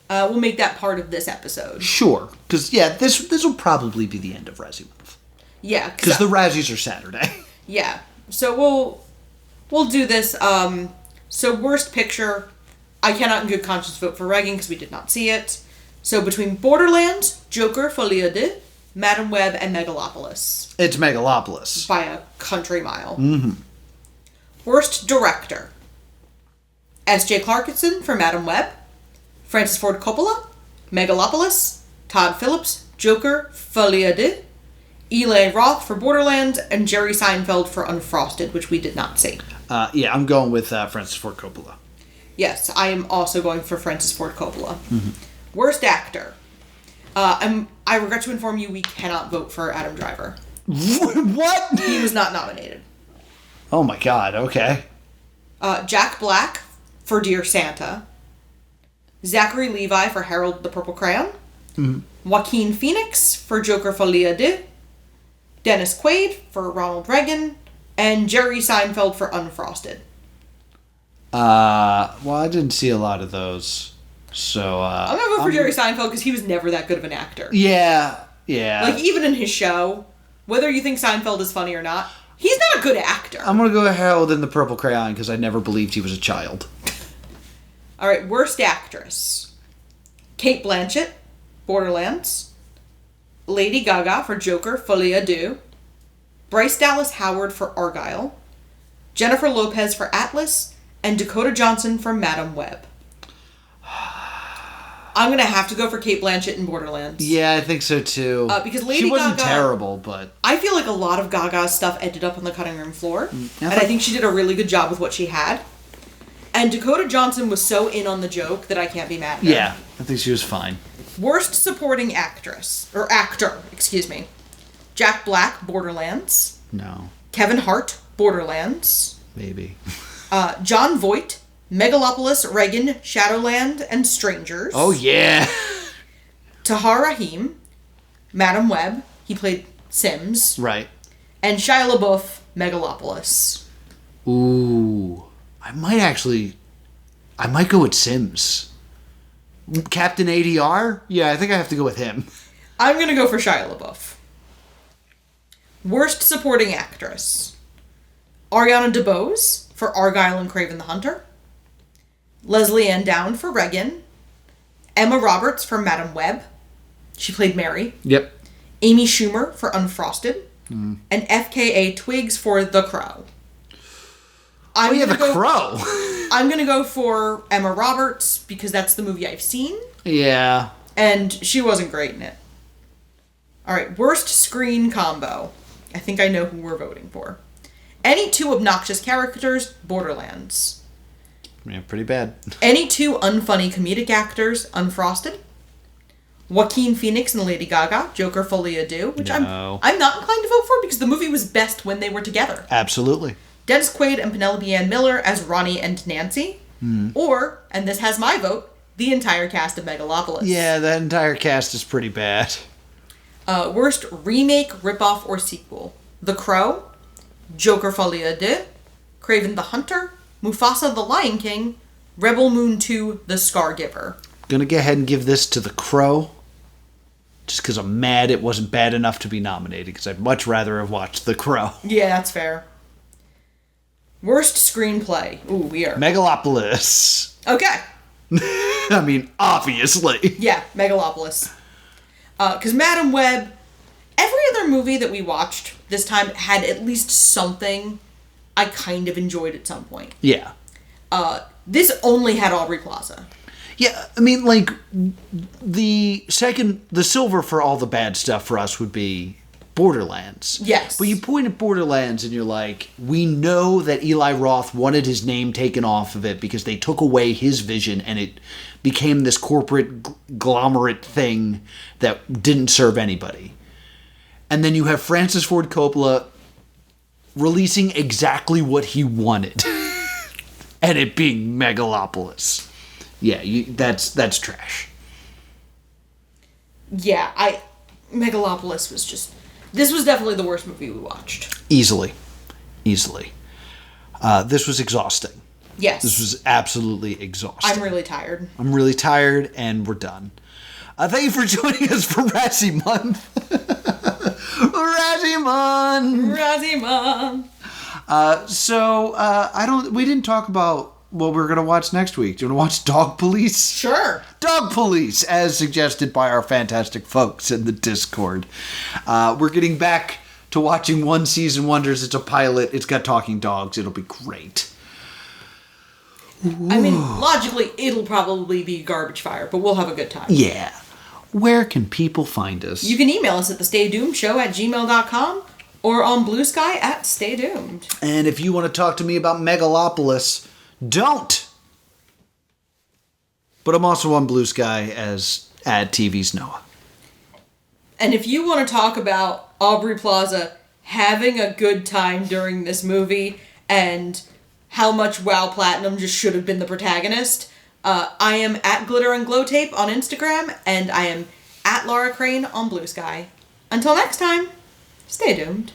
We'll make that part of this episode. Sure. Because, yeah, this will probably be the end of Razzie Month. Yeah. Because the Razzies are Saturday. Yeah. So we'll do this. So worst picture, I cannot in good conscience vote for Reagan because we did not see it. So between Borderlands, Joker, Folie à Deux, Madame Web, and Megalopolis. It's Megalopolis. By a country mile. Mm-hmm. Worst director. S.J. Clarkson for Madame Web, Francis Ford Coppola, Megalopolis, Todd Phillips, Joker, Folie à Deux, Eli Roth for Borderlands, and Jerry Seinfeld for Unfrosted, which we did not see. Yeah, I'm going with Francis Ford Coppola. Yes, I am also going for Francis Ford Coppola. Mm-hmm. Worst actor. I regret to inform you we cannot vote for Adam Driver. What? He was not nominated. Oh my god, okay. Jack Black for Dear Santa. Zachary Levi for Harold the Purple Crayon. Mm-hmm. Joaquin Phoenix for Joker Folie à Deux. Dennis Quaid for Ronald Reagan. And Jerry Seinfeld for Unfrosted. Well, I didn't see a lot of those. So, I'm gonna vote for Jerry Seinfeld because he was never that good of an actor. Yeah. Like, even in his show, whether you think Seinfeld is funny or not, he's not a good actor. I'm gonna go Harold in the Purple Crayon because I never believed he was a child. Alright, worst actress. Cate Blanchett, Borderlands. Lady Gaga for Joker, Folie à Deux. Bryce Dallas Howard for Argyle. Jennifer Lopez for Atlas. And Dakota Johnson for Madame Web. I'm gonna have to go for Cate Blanchett in Borderlands. Yeah, I think so too. Because Lady Gaga... She wasn't terrible, but... I feel like a lot of Gaga's stuff ended up on the cutting room floor. And I think she did a really good job with what she had. And Dakota Johnson was so in on the joke that I can't be mad at her. Yeah, I think she was fine. Worst supporting actress. Or actor, excuse me. Jack Black, Borderlands. No. Kevin Hart, Borderlands. Maybe. John Voight, Megalopolis, Reagan, Shadowland, and Strangers. Oh, yeah. Tahar Rahim, Madame Web. He played Sims. Right. And Shia LaBeouf, Megalopolis. Ooh. I might go with Sims. Captain ADR? Yeah, I think I have to go with him. I'm going to go for Shia LaBeouf. Worst supporting actress. Ariana DeBose for Argyle and Craven the Hunter. Leslie Ann Down for Reagan. Emma Roberts for Madame Web. She played Mary. Yep. Amy Schumer for Unfrosted. Mm. And FKA Twigs for The Crow. The Crow. I'm going to go for Emma Roberts because that's the movie I've seen. Yeah. And she wasn't great in it. Alright, worst screen combo. I think I know who we're voting for. Any two obnoxious characters, Borderlands. Yeah, pretty bad. Any two unfunny comedic actors, Unfrosted. Joaquin Phoenix and Lady Gaga, Joker Folie à Deux, which I'm not inclined to vote for because the movie was best when they were together. Absolutely. Dennis Quaid and Penelope Ann Miller as Ronnie and Nancy. Mm. Or, and this has my vote, the entire cast of Megalopolis. Yeah, that entire cast is pretty bad. Worst remake, ripoff, or sequel. The Crow, Joker Folie à Deux, Craven the Hunter, Mufasa the Lion King, Rebel Moon 2, The Scargiver. Gonna go ahead and give this to The Crow. Just because I'm mad it wasn't bad enough to be nominated, because I'd much rather have watched The Crow. Yeah, that's fair. Worst screenplay. Ooh, we are. Megalopolis. Okay. I mean, obviously. Yeah, Megalopolis. Because Madame Web, every other movie that we watched this time had at least something I kind of enjoyed at some point. Yeah. This only had Aubrey Plaza. Yeah, I mean, like, the silver for all the bad stuff for us would be Borderlands. Yes. But you point at Borderlands and you're like, we know that Eli Roth wanted his name taken off of it because they took away his vision and it became this corporate glomerate thing that didn't serve anybody. And then you have Francis Ford Coppola releasing exactly what he wanted. And it being Megalopolis. Yeah, that's trash. Yeah, Megalopolis was just... This was definitely the worst movie we watched. Easily. This was exhausting. Yes. This was absolutely exhausting. I'm really tired. I'm really tired, and we're done. Thank you for joining us for Razzie Month. Razzie Month. Razzie Month. We didn't talk about what we're going to watch next week. Do you want to watch Dog Police? Sure. Dog Police, as suggested by our fantastic folks in the Discord. We're getting back to watching One Season Wonders. It's a pilot. It's got talking dogs. It'll be great. I mean, logically, it'll probably be garbage fire, but we'll have a good time. Yeah. Where can people find us? You can email us at thestaydoomedshow@gmail.com or on Blue Sky at Stay Doomed. And if you want to talk to me about Megalopolis, don't. But I'm also on Blue Sky as @TV's Noah. And if you want to talk about Aubrey Plaza having a good time during this movie and how much WoW Platinum just should have been the protagonist, I am at Glitter and Glow Tape on Instagram, and I am at Laura Crane on Blue Sky. Until next time, stay doomed.